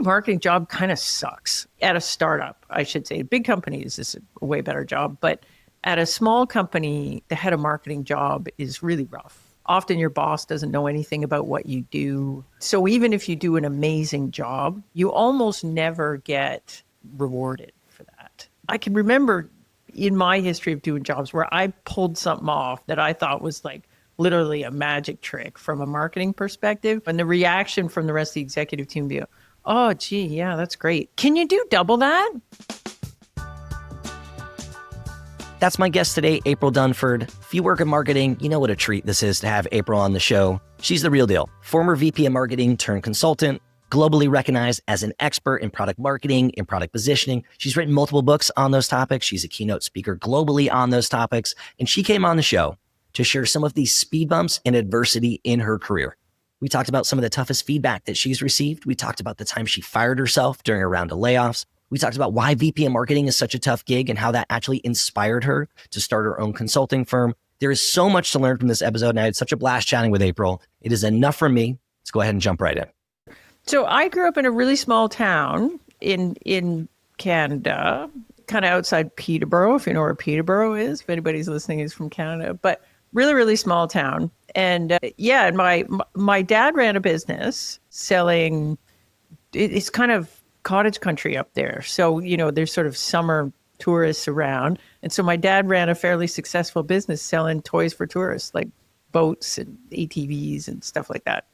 marketing job kind of sucks at a startup, I should say. Big companies is a way better job, but at a small company, the head of marketing job is really rough. Often your boss doesn't know anything about what you do. So even if you do an amazing job, you almost never get rewarded for that. I can remember in my history of doing jobs where I pulled something off that I thought was like literally a magic trick from a marketing perspective. And the reaction from the rest of the executive team be, oh, gee, yeah, that's great. Can you do double that? That's my guest today, April Dunford. If you work in marketing, you know what a treat this is to have April on the show. She's the real deal. Former VP of marketing turned consultant, globally recognized as an expert in product marketing and product positioning. She's written multiple books on those topics. She's a keynote speaker globally on those topics. And she came on the show to share some of these speed bumps and adversity in her career. We talked about some of the toughest feedback that she's received. We talked about the time she fired herself during a round of layoffs. We talked about why VP of marketing is such a tough gig and how that actually inspired her to start her own consulting firm. There is so much to learn from this episode, and I had such a blast chatting with April. It is enough from me. Let's go ahead and jump right in. So I grew up in a really small town in Canada, kind of outside Peterborough, if you know where Peterborough is, if anybody's listening is from Canada, but really, really small town. And and my dad ran a business selling, it's kind of cottage country up there. So, there's sort of summer tourists around. And so my dad ran a fairly successful business selling toys for tourists, like boats and ATVs and stuff like that.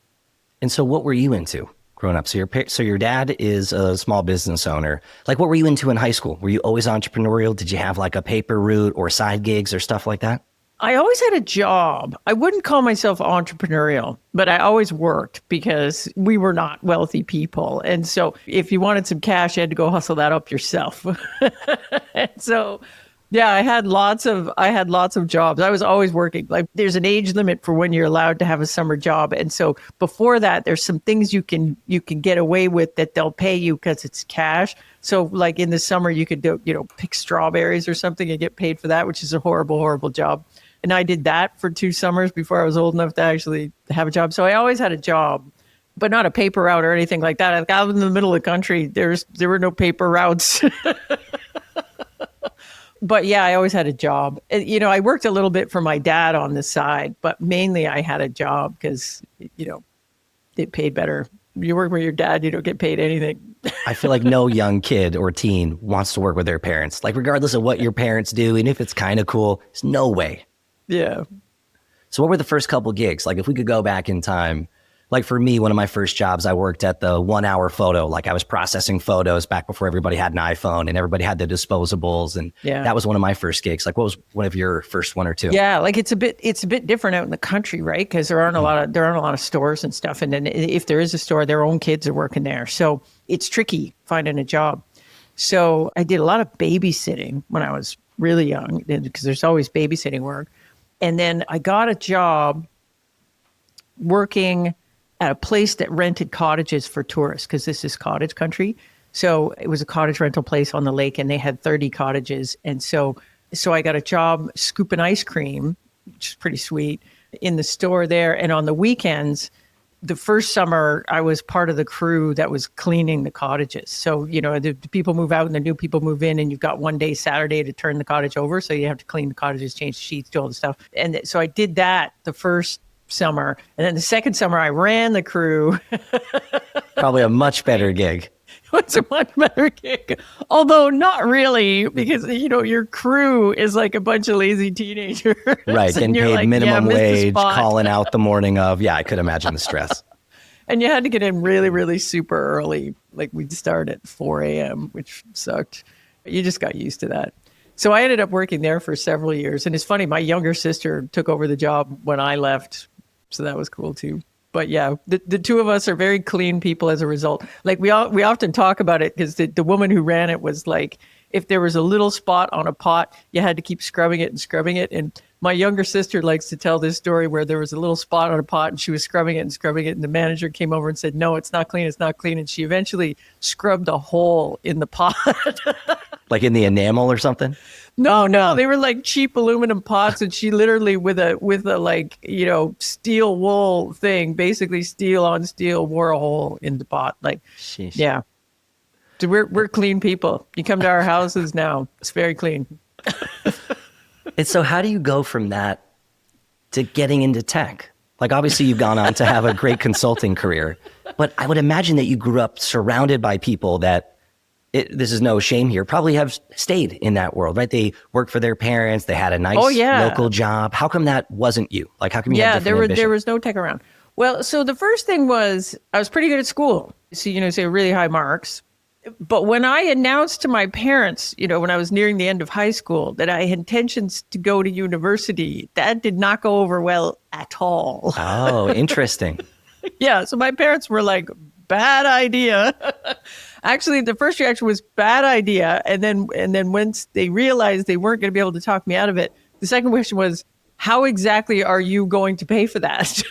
And so what were you into growing up? So your dad is a small business owner. Like, what were you into in high school? Were you always entrepreneurial? Did you have like a paper route or side gigs or stuff like that? I always had a job. I wouldn't call myself entrepreneurial, but I always worked because we were not wealthy people. And so if you wanted some cash, you had to go hustle that up yourself. And so, yeah, I had lots of jobs. I was always working. Like, there's an age limit for when you're allowed to have a summer job. And so before that, there's some things you can get away with that they'll pay you because it's cash. So like in the summer, you could do, pick strawberries or something and get paid for that, which is a horrible, horrible job. And I did that for 2 summers before I was old enough to actually have a job. So I always had a job, but not a paper route or anything like that. Like, out in the middle of the country, there were no paper routes. But yeah, I always had a job. I worked a little bit for my dad on the side, but mainly I had a job because, it paid better. You work with your dad, you don't get paid anything. I feel like no young kid or teen wants to work with their parents. Like, regardless of what your parents do, and if it's kind of cool, there's no way. Yeah. So what were the first couple gigs? Like, if we could go back in time, like for me, one of my first jobs, I worked at the 1 hour photo. Like, I was processing photos back before everybody had an iPhone and everybody had the disposables. And that was one of my first gigs. Like, what was one of your first 1 or 2? Yeah. Like, it's a bit different out in the country, right? Because there aren't a lot of stores and stuff. And then if there is a store, their own kids are working there. So it's tricky finding a job. So I did a lot of babysitting when I was really young, because there's always babysitting work. And then I got a job working at a place that rented cottages for tourists, because this is cottage country. So it was a cottage rental place on the lake, and they had 30 cottages. And so I got a job scooping ice cream, which is pretty sweet, in the store there. And on the weekends, the first summer, I was part of the crew that was cleaning the cottages. So, the people move out and the new people move in, and you've got one day, Saturday, to turn the cottage over. So you have to clean the cottages, change sheets, do all the stuff. And so I did that the first summer. And then the second summer, I ran the crew. Probably a much better gig. It was a much better gig. Although not really, because, your crew is like a bunch of lazy teenagers. Right, and paid like, minimum wage, calling out the morning of. Yeah, I could imagine the stress. And you had to get in really, really super early. Like, we'd start at 4 a.m., which sucked. You just got used to that. So I ended up working there for several years. And it's funny, my younger sister took over the job when I left. So that was cool too. But yeah, the two of us are very clean people as a result. Like, we often talk about it because the woman who ran it was like, if there was a little spot on a pot, you had to keep scrubbing it and scrubbing it. And my younger sister likes to tell this story where there was a little spot on a pot and she was scrubbing it and scrubbing it. And the manager came over and said, no, it's not clean. It's not clean. And she eventually scrubbed a hole in the pot. Like in the enamel or something? No, they were like cheap aluminum pots, and she literally with a like, steel wool thing, basically steel on steel, wore a hole in the pot. Like, sheesh. Yeah. So we're clean people. You come to our houses now, it's very clean. And so how do you go from that to getting into tech? Like, obviously you've gone on to have a great consulting career, but I would imagine that you grew up surrounded by people that, this is no shame here, probably have stayed in that world, right? They worked for their parents. They had a nice local job. How come that wasn't you? Like, how come you had different ambition? There was no tech around. Well, so the first thing was I was pretty good at school. So, say really high marks. But when I announced to my parents, when I was nearing the end of high school, that I had intentions to go to university, that did not go over well at all. Oh, interesting. Yeah. So my parents were like, bad idea. Actually, the first reaction was bad idea. And then once they realized they weren't going to be able to talk me out of it, the second question was, how exactly are you going to pay for that?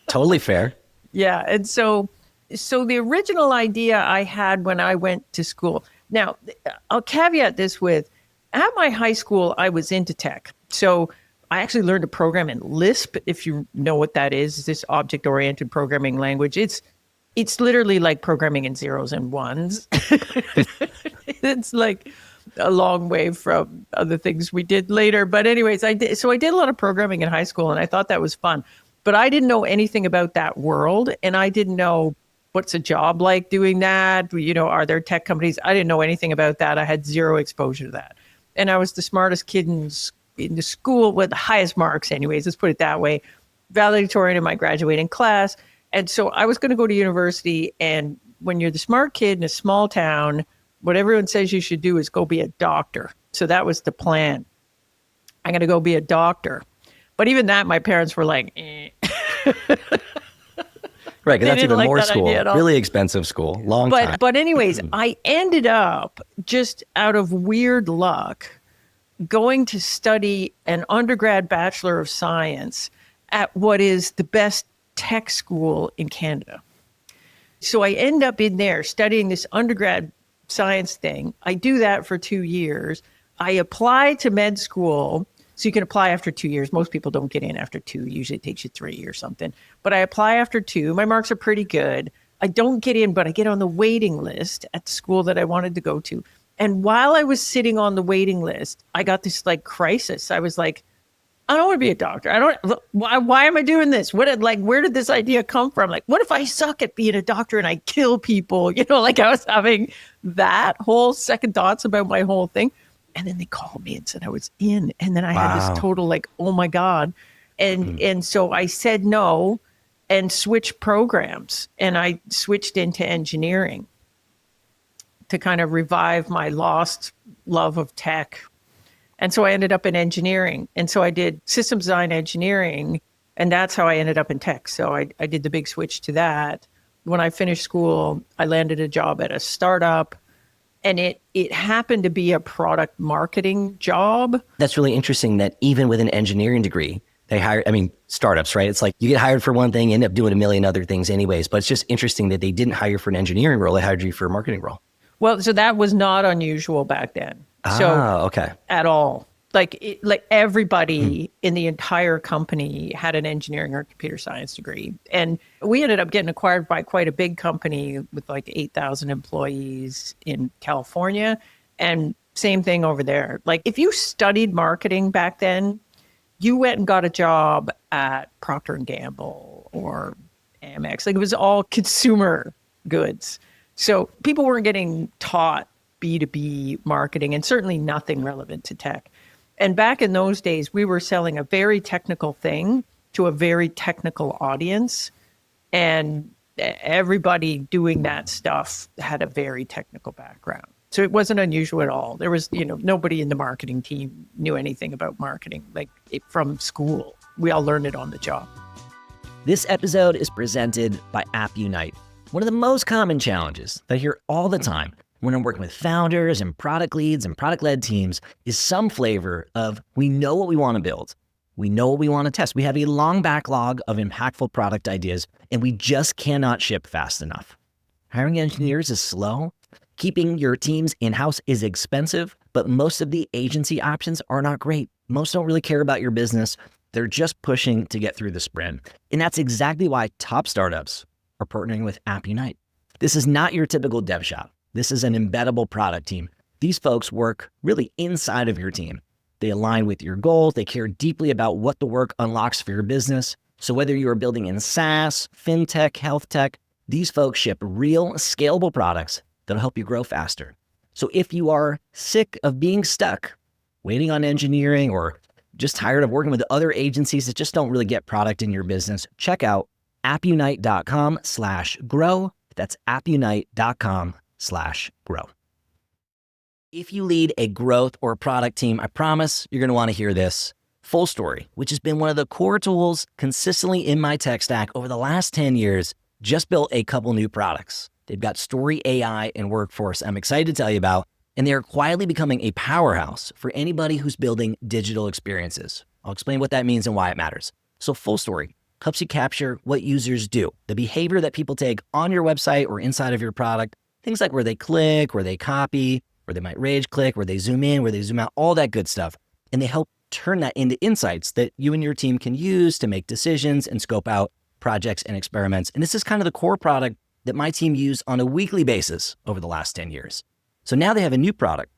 Totally fair. Yeah. And so the original idea I had when I went to school. Now, I'll caveat this with, at my high school, I was into tech. So I actually learned to program in Lisp, if you know what that is, this object-oriented programming language. It's literally like programming in zeros and ones. It's like a long way from other things we did later. But anyways, I did a lot of programming in high school, and I thought that was fun. But I didn't know anything about that world, and I didn't know what's a job like doing that? Are there tech companies? I didn't know anything about that. I had zero exposure to that. And I was the smartest kid in the school with the highest marks anyways, let's put it that way, valedictorian in my graduating class. And so I was going to go to university. And when you're the smart kid in a small town, what everyone says you should do is go be a doctor. So that was the plan. I'm going to go be a doctor. But even that, my parents were like, eh. Right, because that's even more school, really expensive school, long time. But anyways, I ended up, just out of weird luck, going to study an undergrad Bachelor of Science at what is the best tech school in Canada. So I end up in there studying this undergrad science thing. I do that for 2 years. I apply to med school. So you can apply after 2 years. Most people don't get in after 2. Usually it takes you 3 or something. But I apply after 2. My marks are pretty good. I don't get in, but I get on the waiting list at the school that I wanted to go to. And while I was sitting on the waiting list, I got this crisis. I was like, I don't want to be a doctor. Why am I doing this? Where did this idea come from? Like, what if I suck at being a doctor and I kill people? I was having that whole second thoughts about my whole thing. And then they called me and said I was in. And then I had this total oh my God. And so I said no and switched programs. And I switched into engineering to kind of revive my lost love of tech. And so I ended up in engineering. And so I did systems design engineering. And that's how I ended up in tech. So I did the big switch to that. When I finished school, I landed a job at a startup. And it happened to be a product marketing job. That's really interesting that even with an engineering degree, they hire, startups, right? It's like you get hired for one thing, end up doing a million other things anyways. But it's just interesting that they didn't hire you for an engineering role. They hired you for a marketing role. Well, so that was not unusual back then. Okay. At all. Like everybody in the entire company had an engineering or computer science degree. And we ended up getting acquired by quite a big company with 8,000 employees in California. And same thing over there. Like if you studied marketing back then, you went and got a job at Procter & Gamble or Amex. Like it was all consumer goods. So people weren't getting taught B2B marketing and certainly nothing relevant to tech. And back in those days, we were selling a very technical thing to a very technical audience. And everybody doing that stuff had a very technical background. So it wasn't unusual at all. There was, nobody in the marketing team knew anything about marketing, from school. We all learned it on the job. This episode is presented by App Unite. One of the most common challenges that I hear all the time when I'm working with founders and product leads and product-led teams is some flavor of, we know what we want to build. We know what we want to test. We have a long backlog of impactful product ideas, and we just cannot ship fast enough. Hiring engineers is slow. Keeping your teams in-house is expensive, but most of the agency options are not great. Most don't really care about your business. They're just pushing to get through the sprint. And that's exactly why top startups are partnering with App Unite. This is not your typical dev shop. This is an embeddable product team. These folks work really inside of your team. They align with your goals. They care deeply about what the work unlocks for your business. So whether you are building in SaaS, fintech, health tech, these folks ship real scalable products that'll help you grow faster. So if you are sick of being stuck, waiting on engineering, or just tired of working with other agencies that just don't really get product in your business, check out appunite.com/grow. That's appunite.com/grow. If you lead a growth or product team, I promise you're going to want to hear this. Full Story, which has been one of the core tools consistently in my tech stack over the last 10 years, just built a couple new products. They've got Story AI and Workforce I'm excited to tell you about, and they are quietly becoming a powerhouse for anybody who's building digital experiences. I'll explain what that means and why it matters. So Full Story helps you capture what users do, the behavior that people take on your website or inside of your product, things like where they click, where they copy, where they might rage click, where they zoom in, where they zoom out, all that good stuff. And they help turn that into insights that you and your team can use to make decisions and scope out projects and experiments. And this is kind of the core product that my team used on a weekly basis over the last 10 years. So now they have a new product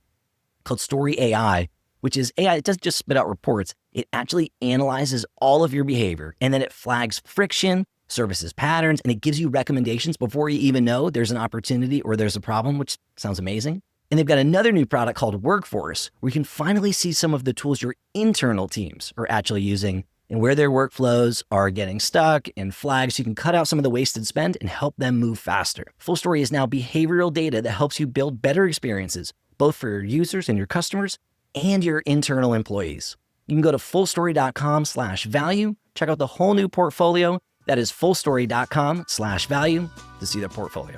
called Story AI, which is AI. It doesn't just spit out reports. It actually analyzes all of your behavior, and then it flags friction, services patterns, and it gives you recommendations before you even know there's an opportunity or there's a problem, which sounds amazing. And they've got another new product called Workforce, where you can finally see some of the tools your internal teams are actually using and where their workflows are getting stuck and flags. So you can cut out some of the wasted spend and help them move faster. Full Story is now behavioral data that helps you build better experiences, both for your users and your customers and your internal employees. You can go to fullstory.com/value, check out the whole new portfolio. That is fullstory.com/value to see the portfolio.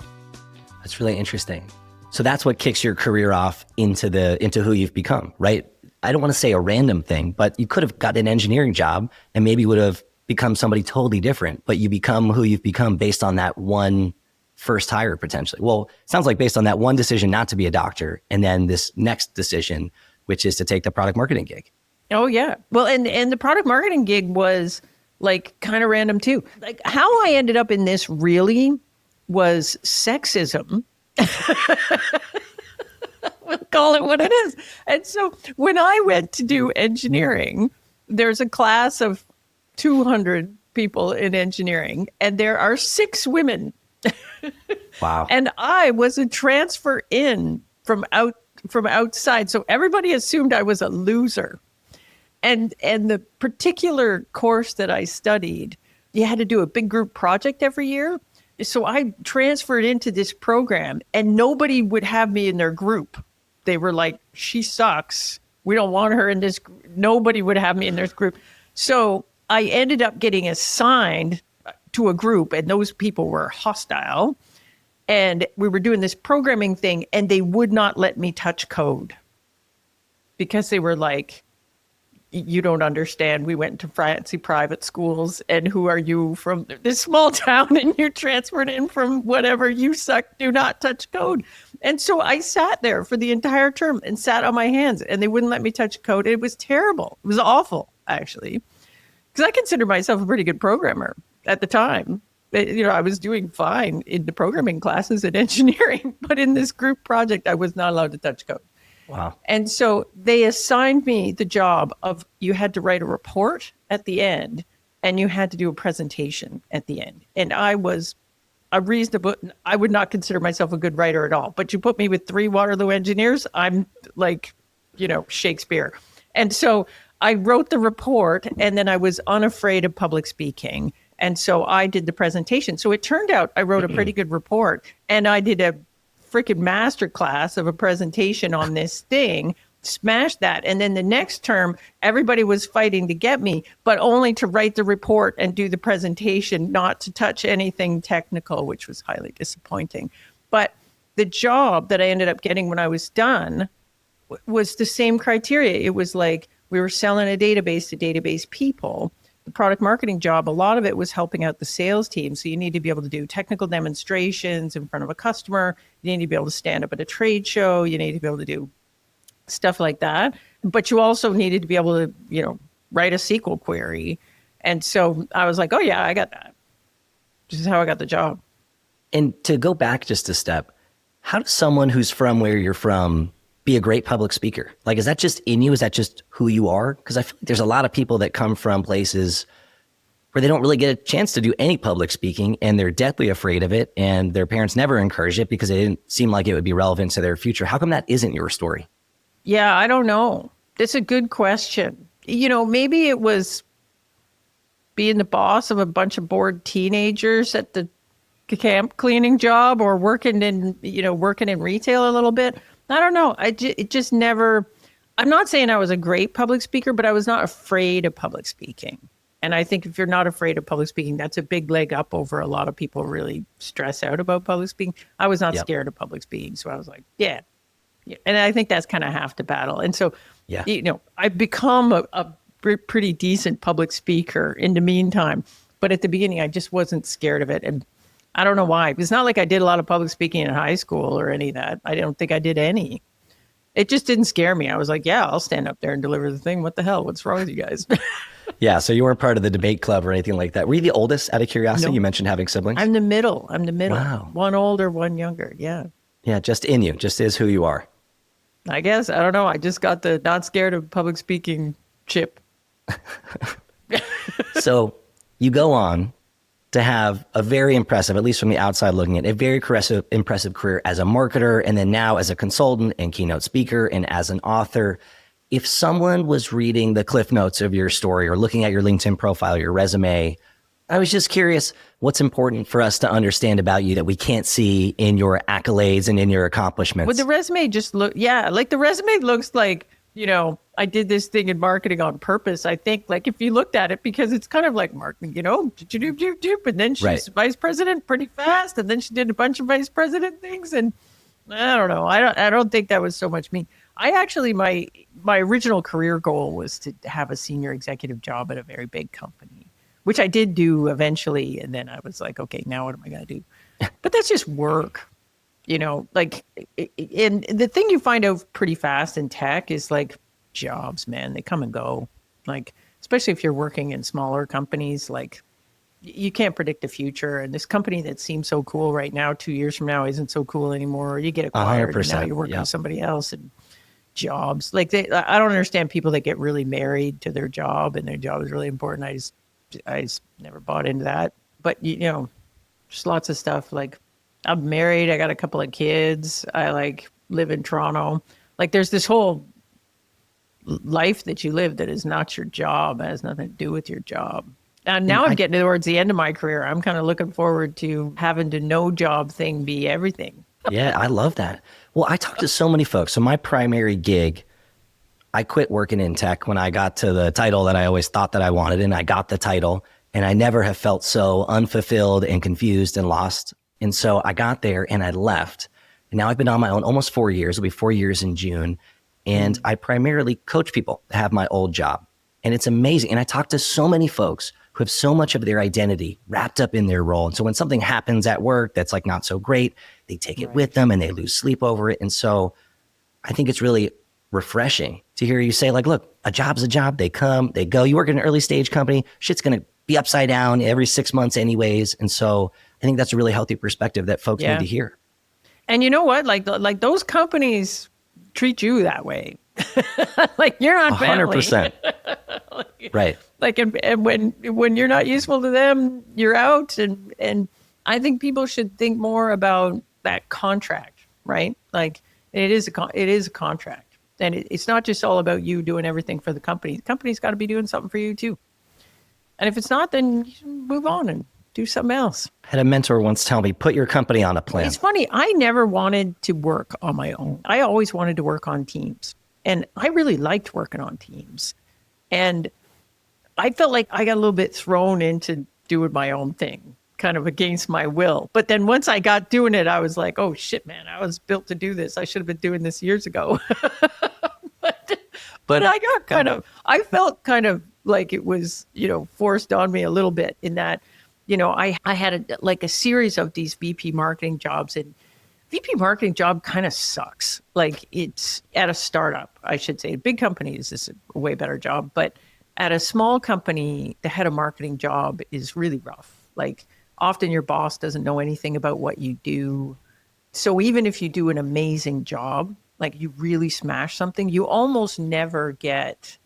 That's really interesting. So that's what kicks your career off into who you've become, right? I don't want to say a random thing, but you could have got an engineering job and maybe would have become somebody totally different, but you become who you've become based on that one first hire potentially. Well, it sounds like based on that one decision not to be a doctor, and then this next decision, which is to take the product marketing gig. Oh yeah. Well, and the product marketing gig was like kind of random too. Like how I ended up in this really was sexism. We'll call it what it is. And so when I went to do engineering, there's a class of 200 people in engineering, and there are 6 women. Wow. And I was a transfer in from outside. So everybody assumed I was a loser. And the particular course that I studied, you had to do a big group project every year. So I transferred into this program, and nobody would have me in their group. They were like, she sucks. We don't want her in this. Nobody would have me in their group. So I ended up getting assigned to a group, and those people were hostile. And we were doing this programming thing, and they would not let me touch code because they were like, you don't understand. We went to fancy private schools, and who are you from this small town, and you're transferred in from whatever. You suck. Do not touch code. And so I sat there for the entire term and sat on my hands, and they wouldn't let me touch code. It was terrible. It was awful, actually, because I considered myself a pretty good programmer at the time. You know, I was doing fine in the programming classes at engineering, but in this group project, I was not allowed to touch code. Wow. And so they assigned me the job of, you had to write a report at the end, and you had to do a presentation at the end. And I was I would not consider myself a good writer at all, but you put me with 3 Waterloo engineers, I'm like, Shakespeare. And so I wrote the report, and then I was unafraid of public speaking. And so I did the presentation. So it turned out I wrote a pretty good report, and I did a freaking master class of a presentation on this thing, smashed that. And then the next term, everybody was fighting to get me, but only to write the report and do the presentation, not to touch anything technical, which was highly disappointing. But the job that I ended up getting when I was done was the same criteria. It was like we were selling a database to database people. The product marketing job, a lot of it was helping out the sales team. So you need to be able to do technical demonstrations in front of a customer. You need to be able to stand up at a trade show. You need to be able to do stuff like that. But you also needed to be able to, write a SQL query. And so I was like, oh yeah, I got that. This is how I got the job. And to go back just a step, How does someone who's from where you're from be a great public speaker? Like, is that just in you? Is that just who you are? Because I feel like there's a lot of people that come from places where they don't really get a chance to do any public speaking and they're deathly afraid of it. And their parents never encourage it because it didn't seem like it would be relevant to their future. How come that isn't your story? Yeah, I don't know. That's a good question. Maybe it was being the boss of a bunch of bored teenagers at the camp cleaning job, or working in retail a little bit. I don't know. It just never, I'm not saying I was a great public speaker, but I was not afraid of public speaking. And I think if you're not afraid of public speaking, that's a big leg up over a lot of people really stress out about public speaking. I was not scared of public speaking. So I was like, yeah. And I think that's kind of half the battle. And so, I've become a pretty decent public speaker in the meantime. But at the beginning, I just wasn't scared of it. And I don't know why. It's not like I did a lot of public speaking in high school or any of that. I don't think I did any. It just didn't scare me. I was like, yeah, I'll stand up there and deliver the thing. What the hell? What's wrong with you guys? Yeah. So you weren't part of the debate club or anything like that. Were you the oldest, out of curiosity? No. You mentioned having siblings. I'm the middle. Wow. One older, one younger. Yeah. Yeah. Just in you. Just is who you are. I guess. I don't know. I just got the not scared of public speaking chip. So you go on to have a very impressive, at least from the outside looking at, a very impressive career as a marketer, and then now as a consultant and keynote speaker and as an author. If someone was reading the cliff notes of your story or looking at your LinkedIn profile, your resume, I was just curious what's important for us to understand about you that we can't see in your accolades and in your accomplishments. Well, the resume just the resume looks like, I did this thing in marketing on purpose. I think, like, if you looked at it, because it's kind of like marketing, and then she's vice president pretty fast, and then she did a bunch of vice president things, and I don't know. I don't think that was so much me. I actually, my original career goal was to have a senior executive job at a very big company, which I did do eventually, and then I was like, okay, now what am I going to do? But that's just work. And the thing you find out pretty fast in tech is, like, jobs, man, they come and go. Like, especially if you're working in smaller companies, like, you can't predict the future. And this company that seems so cool right now, 2 years from now, isn't so cool anymore. You get acquired, 100%, and now you're working with somebody else. And jobs, like, I don't understand people that get really married to their job and their job is really important. I just never bought into that. But, just lots of stuff. Like, I'm married. I got a couple of kids. I live in Toronto. Like, there's this whole life that you live that is not your job. It has nothing to do with your job. And now I'm getting towards the end of my career. I'm kind of looking forward to having the no job thing be everything. Yeah, I love that. Well, I talk to so many folks. So my primary gig, I quit working in tech when I got to the title that I always thought that I wanted, and I got the title, and I never have felt so unfulfilled and confused and lost. And so I got there and I left. And now I've been on my own almost 4 years. It'll be 4 years in June. And I primarily coach people that have my old job. And it's amazing. And I talk to so many folks who have so much of their identity wrapped up in their role. And so when something happens at work that's like not so great, they take it with them and they lose sleep over it. And so I think it's really refreshing to hear you say, like, look, a job's a job. They come, they go. You work in an early stage company, shit's going to be upside down every 6 months anyways. And so I think that's a really healthy perspective that folks need to hear. And you know what? Like those companies treat you that way. Like, you're not family. 100%. Right. Like, and when you're not useful to them, you're out. And I think people should think more about that contract, right? Like, it is a contract. And it's not just all about you doing everything for the company. The company's got to be doing something for you too. And if it's not, then you should move on and do something else. I had a mentor once tell me, put your company on a plan. It's funny. I never wanted to work on my own. I always wanted to work on teams. And I really liked working on teams. And I felt like I got a little bit thrown into doing my own thing, kind of against my will. But then once I got doing it, I was like, oh shit, man, I was built to do this. I should have been doing this years ago. but I felt kind of like it was, forced on me a little bit in that, I had a series of these VP marketing jobs, and VP marketing job kind of sucks. Like, it's at a startup, I should say. Big companies is a way better job, but at a small company, the head of marketing job is really rough. Like, often your boss doesn't know anything about what you do. So even if you do an amazing job, like you really smash something, you almost never get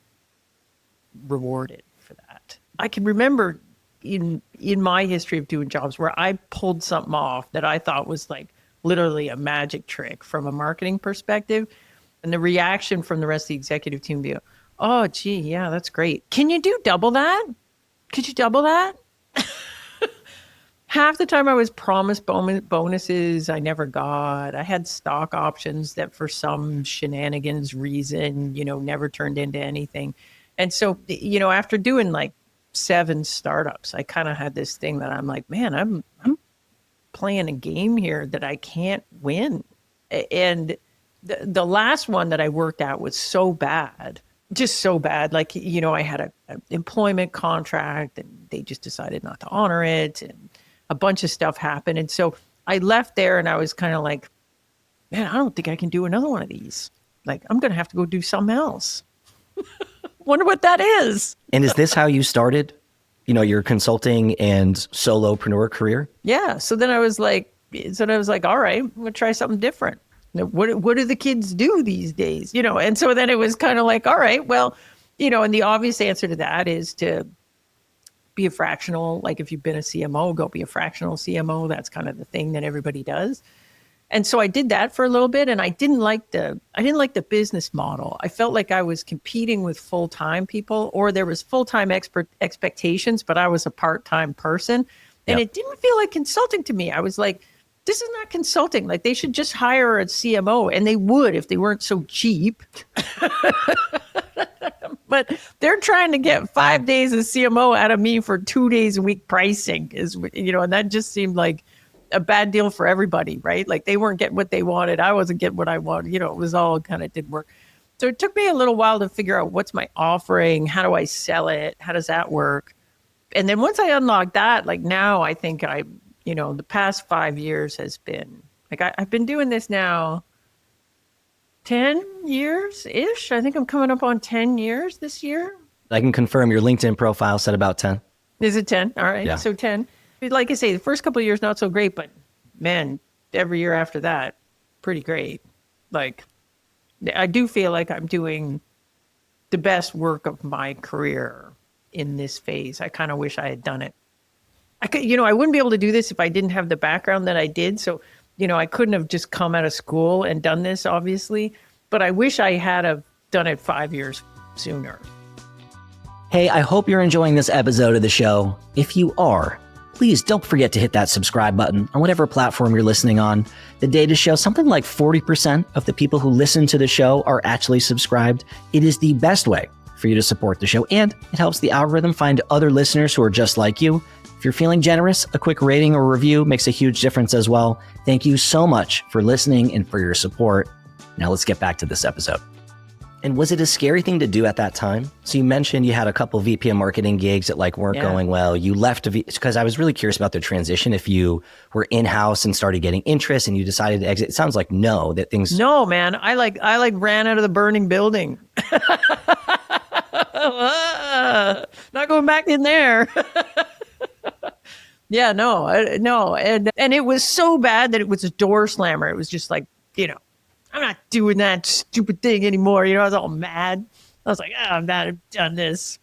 rewarded for that. I can remember in my history of doing jobs where I pulled something off that I thought was like literally a magic trick from a marketing perspective. And the reaction from the rest of the executive team be, oh, gee, yeah, that's great. Can you do double that? Could you double that? Half the time I was promised bonuses I never got. I had stock options that for some shenanigans reason, never turned into anything. And so, after doing like 7 startups, I kind of had this thing that I'm like, man, I'm playing a game here that I can't win. And the last one that I worked at was so bad, just so bad. Like, I had an employment contract and they just decided not to honor it. And a bunch of stuff happened. And so I left there and I was kind of like, man, I don't think I can do another one of these. Like, I'm going to have to go do something else. Wonder what that is. And is this how you started, your consulting and solopreneur career? Yeah. So then I was like, all right, I'm going to try something different. What do the kids do these days? And so then it was kind of like, all right, well, and the obvious answer to that is to be a fractional. Like if you've been a CMO, go be a fractional CMO. That's kind of the thing that everybody does. And so I did that for a little bit, and I didn't like the business model. I felt like I was competing with full-time people, or there was full-time expectations, but I was a part-time person, and It didn't feel like consulting to me. I was like, this is not consulting. Like they should just hire a CMO, and they would if they weren't so cheap. But they're trying to get 5 days of CMO out of me for 2 days a week pricing and that just seemed like a bad deal for everybody, right? Like they weren't getting what they wanted. I wasn't getting what I wanted. It was all kind of didn't work. So it took me a little while to figure out what's my offering? How do I sell it? How does that work? And then once I unlocked that, like now I think the past 5 years has been like, I've been doing this now 10 years-ish. I think I'm coming up on 10 years this year. I can confirm your LinkedIn profile said about 10. Is it 10? All right. Yeah. So 10. Like I say, the first couple of years, not so great, but man, every year after that, pretty great. Like I do feel like I'm doing the best work of my career in this phase. I kind of wish I had done it. I wouldn't be able to do this if I didn't have the background that I did. So, I couldn't have just come out of school and done this, obviously, but I wish I had have done it 5 years sooner. Hey, I hope you're enjoying this episode of the show. If you are, please don't forget to hit that subscribe button on whatever platform you're listening on. The data shows something like 40% of the people who listen to the show are actually subscribed. It is the best way for you to support the show, and it helps the algorithm find other listeners who are just like you. If you're feeling generous, a quick rating or review makes a huge difference as well. Thank you so much for listening and for your support. Now let's get back to this episode. And was it a scary thing to do at that time? So you mentioned you had a couple VP of marketing gigs that weren't going well. You left because I was really curious about the transition. If you were in-house and started getting interest and you decided to exit, it sounds like no, that things. No, man, I ran out of the burning building. Not going back in there. Yeah, no. And it was so bad that it was a door slammer. It was just like, I'm not doing that stupid thing anymore. I was all mad. I was like, I'm not, I've done this.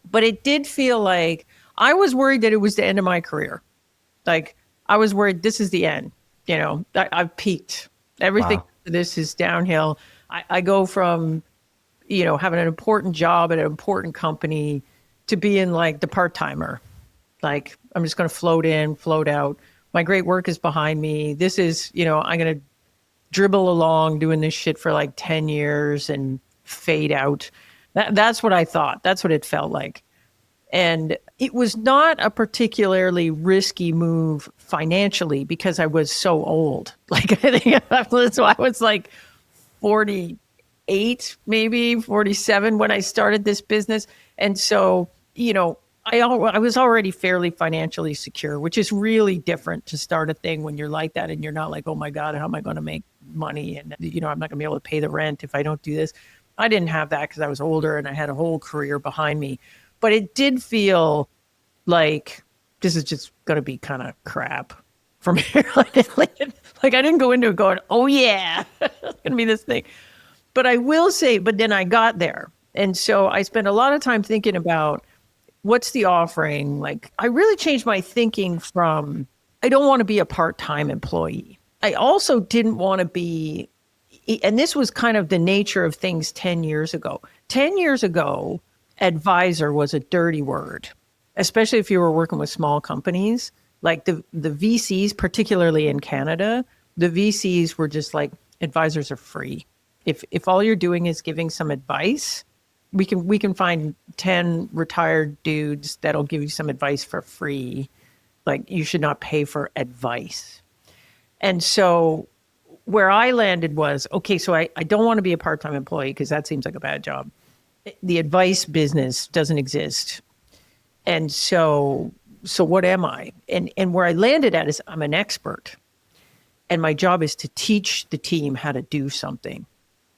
But it did feel like I was worried that it was the end of my career. Like I was worried this is the end. I've peaked. Everything This is downhill. I go from, having an important job at an important company to being like the part-timer. Like I'm just going to float in, float out. My great work is behind me. This is, I'm going to dribble along doing this shit for like 10 years and fade out. That's what I thought. That's what it felt like. And it was not a particularly risky move financially because I was so old. Like I think so I was like 48, maybe 47 when I started this business. And so, I was already fairly financially secure, which is really different to start a thing when you're like that and you're not like, oh my God, how am I going to make money? And, I'm not going to be able to pay the rent if I don't do this. I didn't have that because I was older and I had a whole career behind me. But it did feel like this is just going to be kind of crap from here. Like I didn't go into it going, oh yeah, it's going to be this thing. But I will say, but then I got there. And so I spent a lot of time thinking about what's the offering. Like I really changed my thinking from, I don't want to be a part-time employee. I also didn't want to be, and this was kind of the nature of things 10 years ago. 10 years ago, advisor was a dirty word, especially if you were working with small companies. Like the VCs, particularly in Canada, the VCs were just like, advisors are free. If all you're doing is giving some advice, we can find 10 retired dudes that'll give you some advice for free. Like you should not pay for advice. And so where I landed was, okay, so I don't want to be a part-time employee because that seems like a bad job. The advice business doesn't exist. And so what am I? And where I landed at is I'm an expert. And my job is to teach the team how to do something.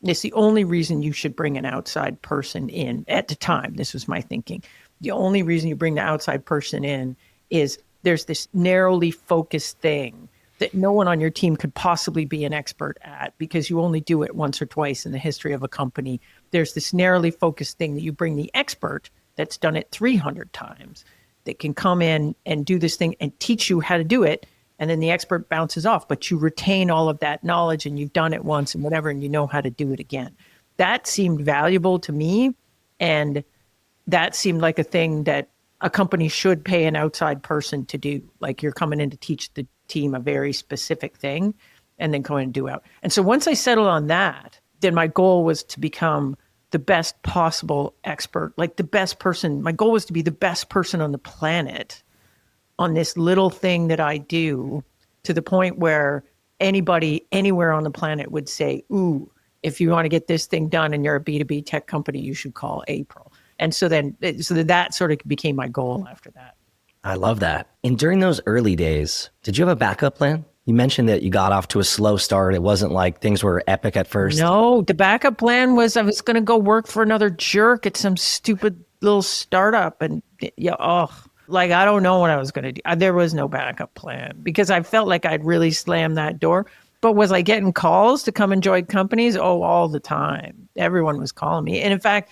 It's the only reason you should bring an outside person in at the time. This was my thinking. The only reason you bring the outside person in is there's this narrowly focused thing that no one on your team could possibly be an expert at because you only do it once or twice in the history of a company. There's this narrowly focused thing that you bring the expert that's done it 300 times that can come in and do this thing and teach you how to do it. And then the expert bounces off, but you retain all of that knowledge and you've done it once and whatever, and you know how to do it again. That seemed valuable to me. And that seemed like a thing that a company should pay an outside person to do. Like you're coming in to teach the team a very specific thing and then go in and do out. And so once I settled on that, then my goal was to become the best possible expert, like the best person. My goal was to be the best person on the planet on this little thing that I do, to the point where anybody anywhere on the planet would say, ooh, if you want to get this thing done and you're a B2B tech company, you should call April. And so that sort of became my goal after that. I love that. And during those early days, did you have a backup plan? You mentioned that you got off to a slow start. It wasn't like things were epic at first. No, the backup plan was I was going to go work for another jerk at some stupid little startup. And like, I don't know what I was going to do. There was no backup plan because I felt like I'd really slammed that door. But was I getting calls to come and join companies? Oh, all the time. Everyone was calling me. And in fact,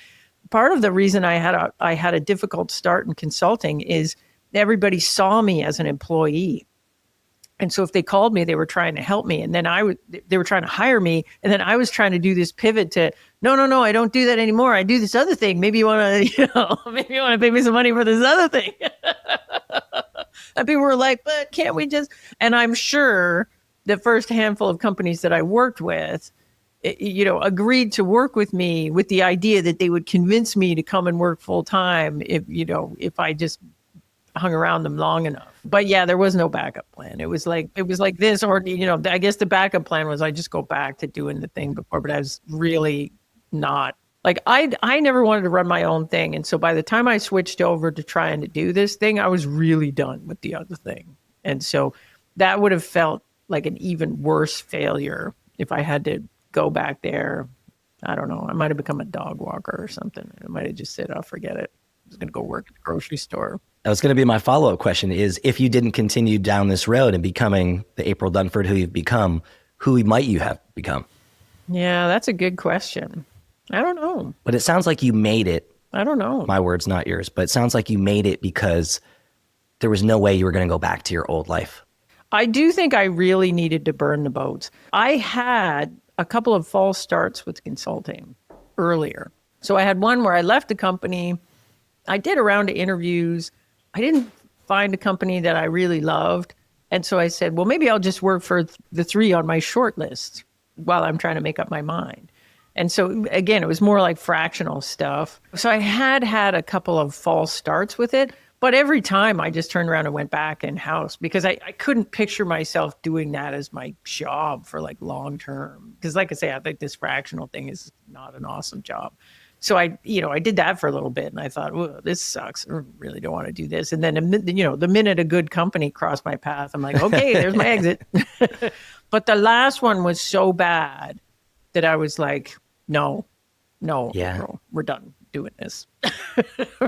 part of the reason I had a difficult start in consulting is everybody saw me as an employee. And so if they called me, they were trying to help me. And then they were trying to hire me. And then I was trying to do this pivot to, no, I don't do that anymore. I do this other thing. Maybe you want to, maybe you want to pay me some money for this other thing. And people were like, but can't we just, and I'm sure the first handful of companies that I worked with, agreed to work with me with the idea that they would convince me to come and work full time if I just hung around them long enough. But yeah, there was no backup plan. It was like this, or, I guess the backup plan was I just go back to doing the thing before, but I was really not. Like I never wanted to run my own thing. And so by the time I switched over to trying to do this thing, I was really done with the other thing. And so that would have felt like an even worse failure if I had to go back there. I don't know. I might have become a dog walker or something. I might have just said, oh, forget it. I was going to go work at the grocery store. That was going to be my follow-up question is, if you didn't continue down this road and becoming the April Dunford who you've become, who might you have become? Yeah, that's a good question. I don't know. But it sounds like you made it. I don't know. My words, not yours. But it sounds like you made it because there was no way you were going to go back to your old life. I do think I really needed to burn the boats. I had a couple of false starts with consulting earlier. So I had one where I left the company. I did a round of interviews. I didn't find a company that I really loved. And so I said, well, maybe I'll just work for the 3 on my short list while I'm trying to make up my mind. And so again, it was more like fractional stuff. So I had a couple of false starts with it, but every time I just turned around and went back in-house because I couldn't picture myself doing that as my job for like long term. Because like I say, I think this fractional thing is not an awesome job. So I did that for a little bit and I thought, oh, this sucks. I really don't want to do this. And then, the minute a good company crossed my path, I'm like, okay, there's my exit. But the last one was so bad that I was like, no, yeah, bro, we're done doing this.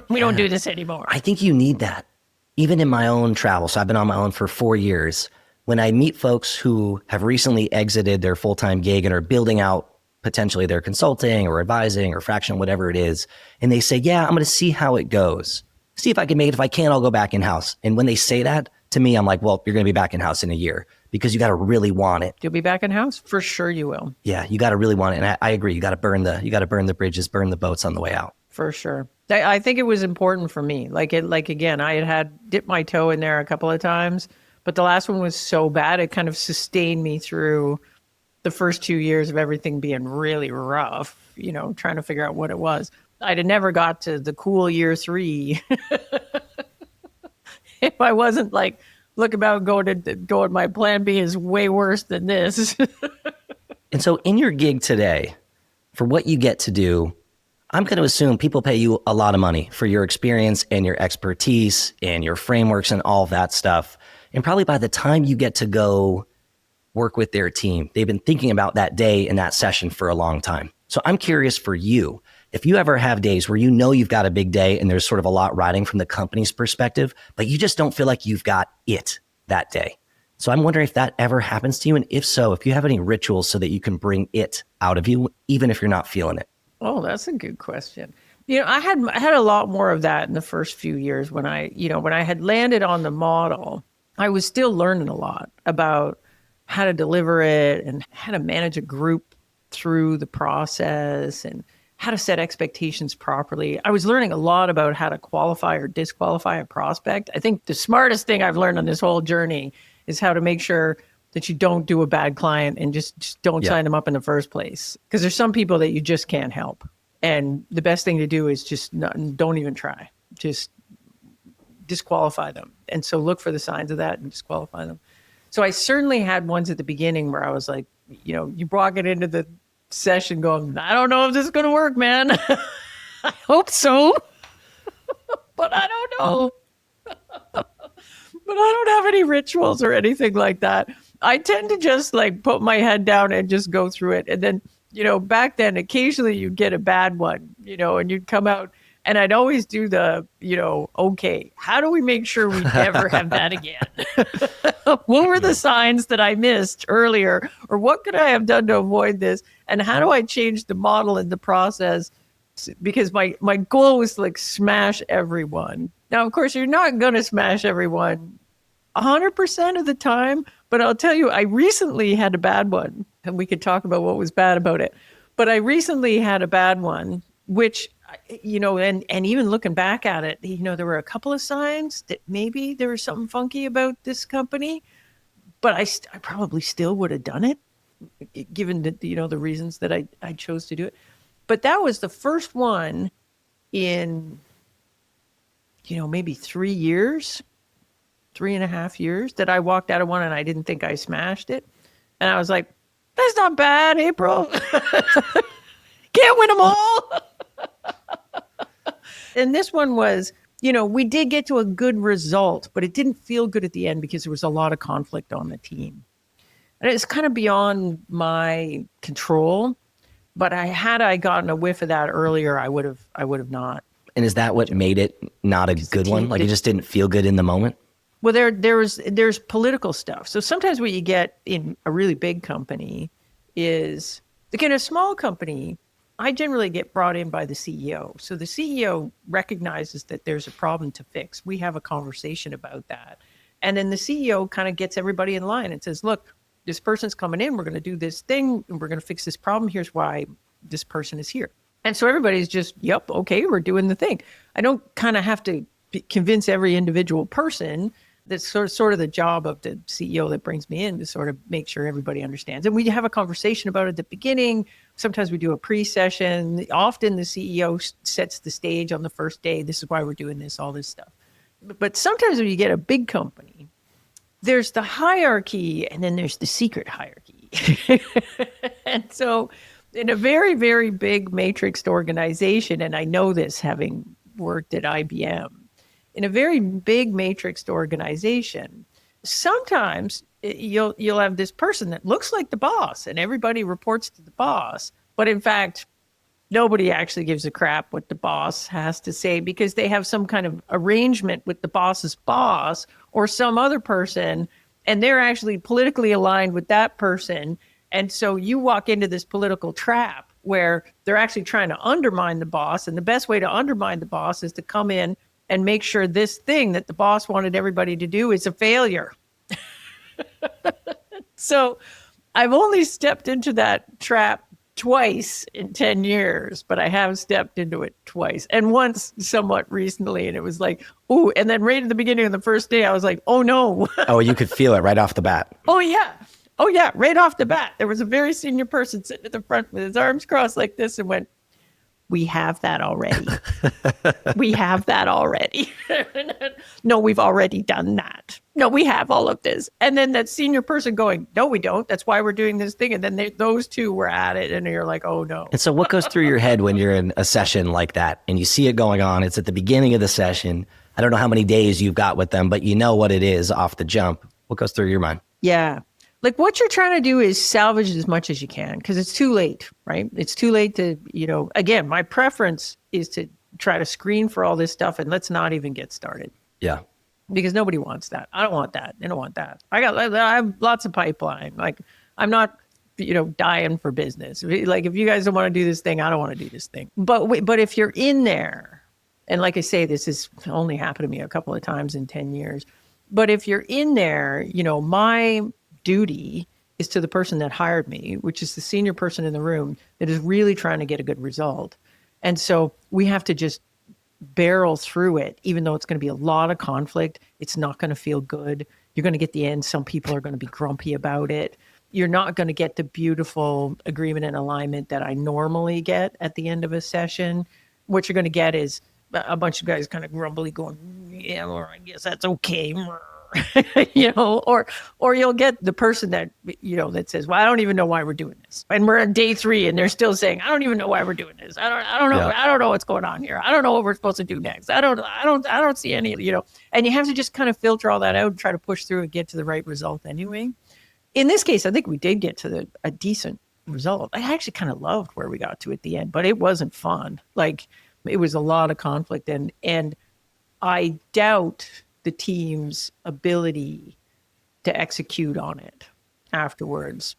We don't do this anymore. I think you need that. Even in my own travel. So I've been on my own for 4 years. when I meet folks who have recently exited their full-time gig and are building out potentially their consulting or advising or fractional, whatever it is, and they say, yeah, I'm going to see how it goes. See if I can make it. If I can't, I'll go back in-house. And when they say that to me, I'm like, well, you're going to be back in-house in a year because you got to really want it. You'll be back in-house? For sure you will. Yeah, you got to really want it. And I agree. You got to burn the bridges, burn the boats on the way out. For sure. I think it was important for me. Like again, I had dipped my toe in there a couple of times, but the last one was so bad, it kind of sustained me through the first 2 years of everything being really rough, trying to figure out what it was. I'd have never got to the cool year 3 if I wasn't like, look about going, my plan B is way worse than this. And so in your gig today, for what you get to do, I'm going to assume people pay you a lot of money for your experience and your expertise and your frameworks and all that stuff. And probably by the time you get to go work with their team, they've been thinking about that day and that session for a long time. So I'm curious for you, if you ever have days where you've got a big day and there's sort of a lot riding from the company's perspective, but you just don't feel like you've got it that day. So I'm wondering if that ever happens to you. And if so, if you have any rituals so that you can bring it out of you, even if you're not feeling it. Oh, that's a good question. I had a lot more of that in the first few years when I had landed on the model. I was still learning a lot about how to deliver it and how to manage a group through the process and how to set expectations properly. I was learning a lot about how to qualify or disqualify a prospect. I think the smartest thing I've learned on this whole journey is how to make sure that you don't do a bad client and just don't sign them up in the first place. Because there's some people that you just can't help. And the best thing to do is just don't even try. Just disqualify them. And so look for the signs of that and disqualify them. So I certainly had ones at the beginning where I was like, you walk it into the session going, I don't know if this is going to work, man. I hope so. But I don't know. But I don't have any rituals or anything like that. I tend to just like put my head down and just go through it. And then, back then, occasionally you'd get a bad one, and you'd come out and I'd always do the, okay, how do we make sure we never have that again? What were the signs that I missed earlier? Or what could I have done to avoid this? And how do I change the model and the process? Because my goal was to like smash everyone. Now, of course, you're not going to smash everyone 100% of the time, but I'll tell you, I recently had a bad one, and we could talk about what was bad about it. But I recently had a bad one, which, and even looking back at it, there were a couple of signs that maybe there was something funky about this company, but I probably still would have done it, given that, the reasons that I chose to do it. But that was the first one in, maybe 3 years, 3.5 years that I walked out of one and I didn't think I smashed it. And I was like, that's not bad, April. Can't win them all. And this one was, we did get to a good result, but it didn't feel good at the end because there was a lot of conflict on the team. And it's kind of beyond my control. But had I gotten a whiff of that earlier, I would have not. And is that what made it not a good one? Like it just didn't feel good in the moment? Well, there's political stuff. So sometimes what you get in a really big company is, like in a small company, I generally get brought in by the CEO. So the CEO recognizes that there's a problem to fix. We have a conversation about that. And then the CEO kind of gets everybody in line and says, look, this person's coming in, we're going to do this thing, and we're going to fix this problem. Here's why this person is here. And so everybody's just, yep, okay, we're doing the thing. I don't kind of have to convince every individual person. That's sort of the job of the CEO that brings me in, to sort of make sure everybody understands. And we have a conversation about it at the beginning. Sometimes we do a pre-session. Often the CEO sets the stage on the first day. This is why we're doing this, all this stuff. But sometimes when you get a big company, there's the hierarchy and then there's the secret hierarchy. And so in a very, very big matrixed organization, and I know this having worked at IBM, in a very big matrixed organization, sometimes you'll have this person that looks like the boss and everybody reports to the boss. But in fact, nobody actually gives a crap what the boss has to say because they have some kind of arrangement with the boss's boss or some other person. and they're actually politically aligned with that person. And so you walk into this political trap where they're actually trying to undermine the boss. And the best way to undermine the boss is to come in and make sure this thing that the boss wanted everybody to do is a failure. So I've only stepped into that trap twice in 10 years, but I have stepped into it twice, and once somewhat recently. And it was like, ooh, and then right at the beginning of the first day, I was like, oh no. Oh, you could feel it right off the bat. Oh yeah. Oh yeah. Right off the bat, there was a very senior person sitting at the front with his arms crossed like this and went, we have that already. We have that already. No, we've already done that. No, we have all of this. And then that senior person going, no, we don't. That's why we're doing this thing. And then those two were at it, and you're like, oh no. And so what goes through your head when you're in a session like that and you see it going on? It's at the beginning of the session. I don't know how many days you've got with them, but you know what it is off the jump. What goes through your mind? Yeah. Like what you're trying to do is salvage as much as you can, because it's too late, right? It's too late to, again, my preference is to try to screen for all this stuff and let's not even get started. Yeah. Because nobody wants that. I don't want that. They don't want that. I have lots of pipeline. Like I'm not, dying for business. Like if you guys don't want to do this thing, I don't want to do this thing. But if you're in there, and like I say, this has only happened to me a couple of times in 10 years. But if you're in there, my duty is to the person that hired me, which is the senior person in the room that is really trying to get a good result. And so we have to just barrel through it, even though it's going to be a lot of conflict. It's not going to feel good. You're going to get the end. Some people are going to be grumpy about it. You're not going to get the beautiful agreement and alignment that I normally get at the end of a session. What you're going to get is a bunch of guys kind of grumbly going, yeah, or I guess that's okay. Or you'll get the person that, that says, well, I don't even know why we're doing this. And we're on day 3 and they're still saying, I don't even know why we're doing this. I don't know. Yeah. I don't know what's going on here. I don't know what we're supposed to do next. I don't see any, and you have to just kind of filter all that out and try to push through and get to the right result anyway. In this case, I think we did get to a decent result. I actually kind of loved where we got to at the end, but it wasn't fun. Like it was a lot of conflict and I doubt the team's ability to execute on it afterwards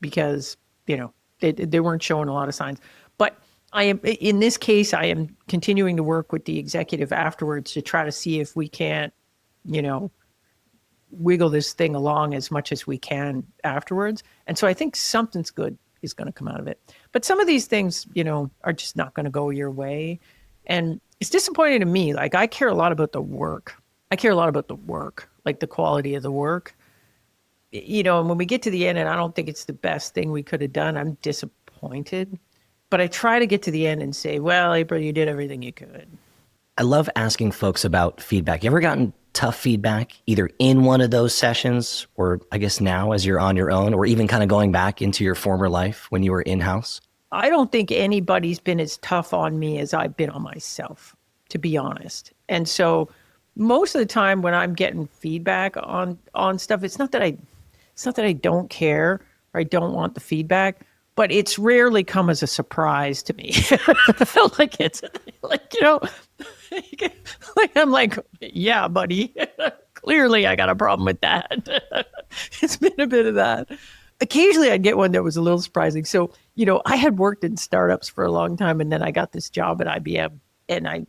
because, they weren't showing a lot of signs. But in this case, I am continuing to work with the executive afterwards to try to see if we can't, wiggle this thing along as much as we can afterwards. And so I think something's good is going to come out of it. But some of these things, are just not going to go your way. And it's disappointing to me. Like I care a lot about the work. Like the quality of the work. And when we get to the end and I don't think it's the best thing we could have done, I'm disappointed. But I try to get to the end and say, well, April, you did everything you could. I love asking folks about feedback. You ever gotten tough feedback, either in one of those sessions or I guess now as you're on your own, or even kind of going back into your former life when you were in-house? I don't think anybody's been as tough on me as I've been on myself, to be honest. And so most of the time when I'm getting feedback on stuff, it's not that I don't care or I don't want the feedback, but it's rarely come as a surprise to me. I felt like it's like, like I'm like, yeah, buddy, clearly I got a problem with that. It's been a bit of that. Occasionally I'd get one that was a little surprising. So, I had worked in startups for a long time and then I got this job at IBM and I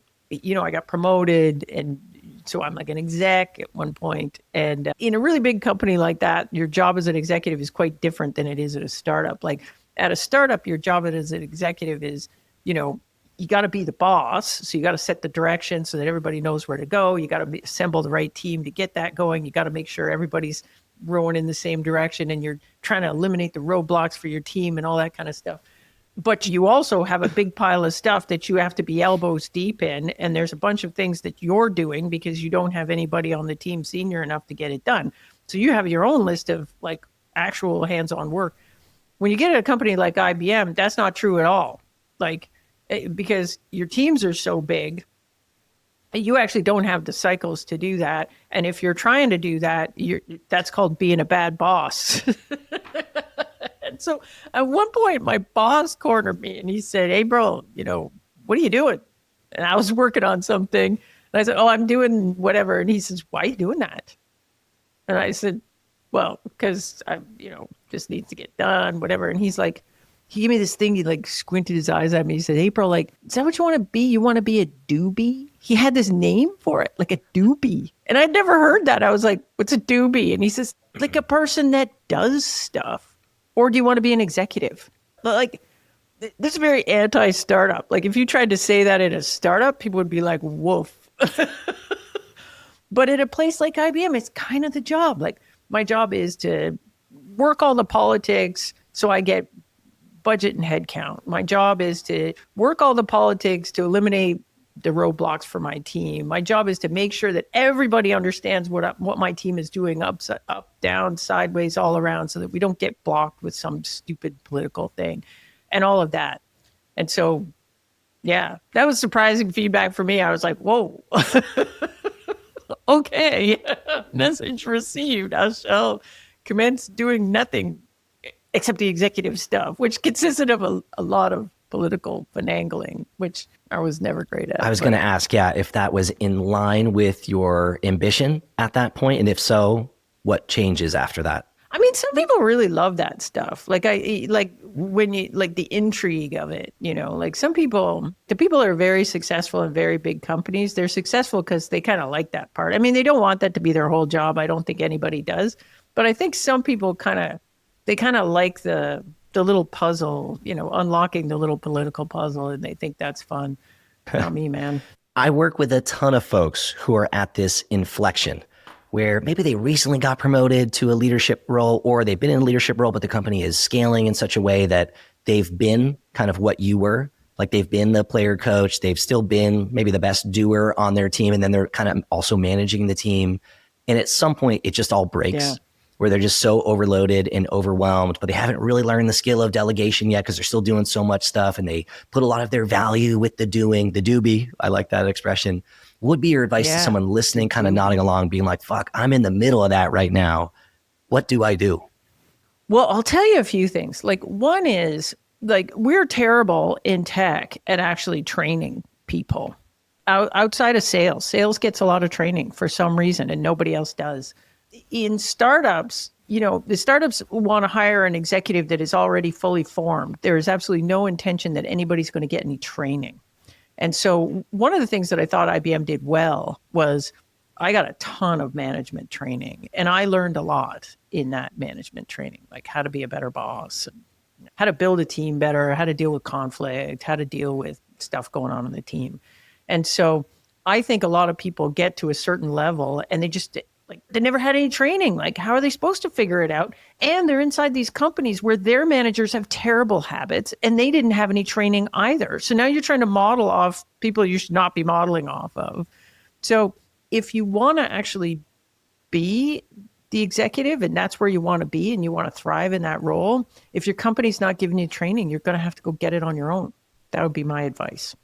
got promoted. And so I'm like an exec at one point. And in a really big company like that, your job as an executive is quite different than it is at a startup. Like at a startup, your job as an executive is, you got to be the boss. So you got to set the direction so that everybody knows where to go. You got to assemble the right team to get that going. You got to make sure everybody's rowing in the same direction and you're trying to eliminate the roadblocks for your team and all that kind of stuff. But you also have a big pile of stuff that you have to be elbows deep in. And there's a bunch of things that you're doing because you don't have anybody on the team senior enough to get it done. So you have your own list of like actual hands-on work. When you get at a company like IBM, that's not true at all. Like, because your teams are so big, you actually don't have the cycles to do that. And if you're trying to do that, that's called being a bad boss. And so at one point, my boss cornered me and he said, hey, bro, what are you doing? And I was working on something. And I said, oh, I'm doing whatever. And he says, why are you doing that? And I said, well, because just needs to get done, whatever. And he's like, he gave me this thing. He like squinted his eyes at me. He said, April, like, is that what you want to be? You want to be a doobie? He had this name for it, like a doobie. And I'd never heard that. I was like, what's a doobie? And he says, like a person that does stuff. Or do you want to be an executive? Like, this is very anti-startup. Like, if you tried to say that in a startup, people would be like, woof. But at a place like IBM, it's kind of the job. Like, my job is to work all the politics so I get budget and headcount. My job is to work all the politics to eliminate the roadblocks for my team. My job is to make sure that everybody understands what my team is doing up, down, sideways, all around, so that we don't get blocked with some stupid political thing and all of that. And so, yeah, that was surprising feedback for me. I was like, whoa, okay, message received. I shall commence doing nothing except the executive stuff, which consisted of a lot of political finagling, which I was never great at. I was going to ask, if that was in line with your ambition at that point, and if so, what changes after that? I mean, some people really love that stuff. Like when you like the intrigue of it, like some people, the people that are very successful in very big companies, they're successful because they kind of like that part. I mean, they don't want that to be their whole job. I don't think anybody does, but I think some people kind of like the little puzzle, unlocking the little political puzzle, and they think that's fun. Not me, man. I work with a ton of folks who are at this inflection where maybe they recently got promoted to a leadership role, or they've been in a leadership role, but the company is scaling in such a way that they've been kind of what you were. Like, they've been the player coach, they've still been maybe the best doer on their team, and then they're kind of also managing the team. And at some point, it just all breaks. Where they're just so overloaded and overwhelmed, but they haven't really learned the skill of delegation yet because they're still doing so much stuff, and they put a lot of their value with the doing, the doobie. I like that expression. What would be your advice to someone listening, kind of nodding along, being like, fuck, I'm in the middle of that right now. What do I do? Well, I'll tell you a few things. Like, one is, like, we're terrible in tech at actually training people. Outside of sales. Sales gets a lot of training for some reason, and nobody else does. In startups, the startups want to hire an executive that is already fully formed. There is absolutely no intention that anybody's going to get any training. And so one of the things that I thought IBM did well was I got a ton of management training, and I learned a lot in that management training, like how to be a better boss, how to build a team better, how to deal with conflict, how to deal with stuff going on in the team. And so I think a lot of people get to a certain level and they never had any training. Like, how are they supposed to figure it out? And they're inside these companies where their managers have terrible habits and they didn't have any training either. So now you're trying to model off people you should not be modeling off of. So if you want to actually be the executive and that's where you want to be and you want to thrive in that role, if your company's not giving you training, you're going to have to go get it on your own. That would be my advice.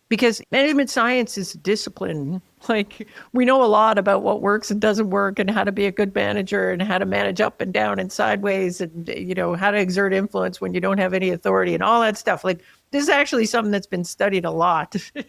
Because management science is a discipline. Like, we know a lot about what works and doesn't work and how to be a good manager and how to manage up and down and sideways and, how to exert influence when you don't have any authority and all that stuff. Like, this is actually something that's been studied a lot in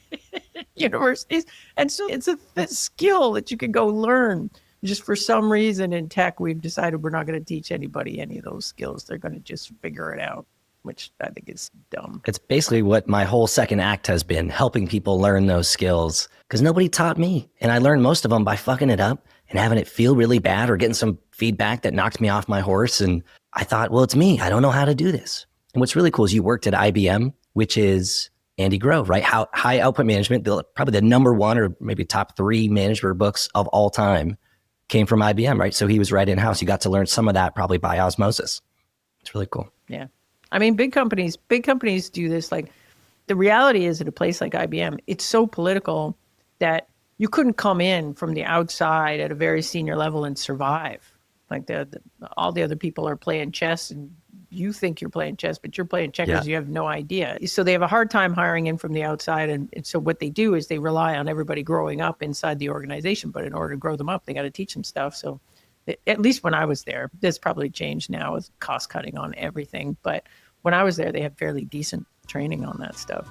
universities. And so it's a skill that you can go learn. Just for some reason in tech, we've decided we're not going to teach anybody any of those skills. They're going to just figure it out, which I think is dumb. It's basically what my whole second act has been, helping people learn those skills, because nobody taught me. And I learned most of them by fucking it up and having it feel really bad or getting some feedback that knocked me off my horse. And I thought, well, it's me. I don't know how to do this. And what's really cool is you worked at IBM, which is Andy Grove, right? How high output management, probably the number one or maybe top 3 management books of all time came from IBM, right? So he was right in-house. You got to learn some of that probably by osmosis. It's really cool. Yeah. I mean, big companies do this. Like, the reality is at a place like IBM, it's so political that you couldn't come in from the outside at a very senior level and survive. Like, all the other people are playing chess and you think you're playing chess, but you're playing checkers. You have no idea. So they have a hard time hiring in from the outside. And so what they do is they rely on everybody growing up inside the organization. But in order to grow them up, they got to teach them stuff. So at least when I was there, this probably changed now with cost cutting on everything. But when I was there, they had fairly decent training on that stuff.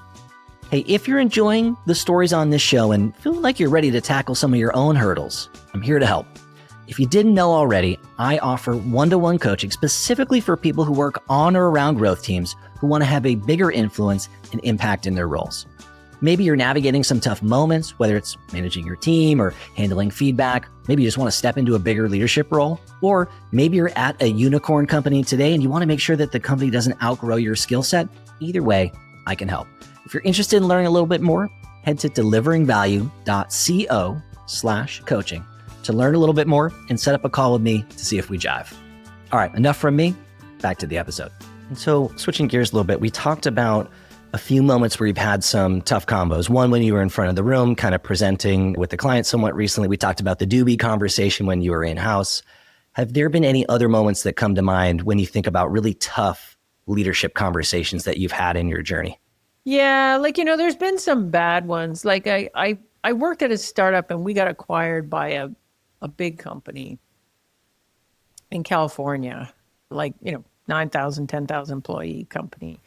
Hey, if you're enjoying the stories on this show and feel like you're ready to tackle some of your own hurdles, I'm here to help. If you didn't know already, I offer one-to-one coaching specifically for people who work on or around growth teams who want to have a bigger influence and impact in their roles. Maybe you're navigating some tough moments, whether it's managing your team or handling feedback. Maybe you just want to step into a bigger leadership role. Or maybe you're at a unicorn company today and you want to make sure that the company doesn't outgrow your skill set. Either way, I can help. If you're interested in learning a little bit more, head to deliveringvalue.co/coaching to learn a little bit more and set up a call with me to see if we jive. All right, enough from me. Back to the episode. And so switching gears a little bit, we talked about a few moments where you've had some tough combos. One, when you were in front of the room, kind of presenting with the client somewhat recently. We talked about the doobie conversation when you were in-house. Have there been any other moments that come to mind when you think about really tough leadership conversations that you've had in your journey? Yeah, there's been some bad ones. Like I worked at a startup and we got acquired by a big company in California, 9,000, 10,000 employee company.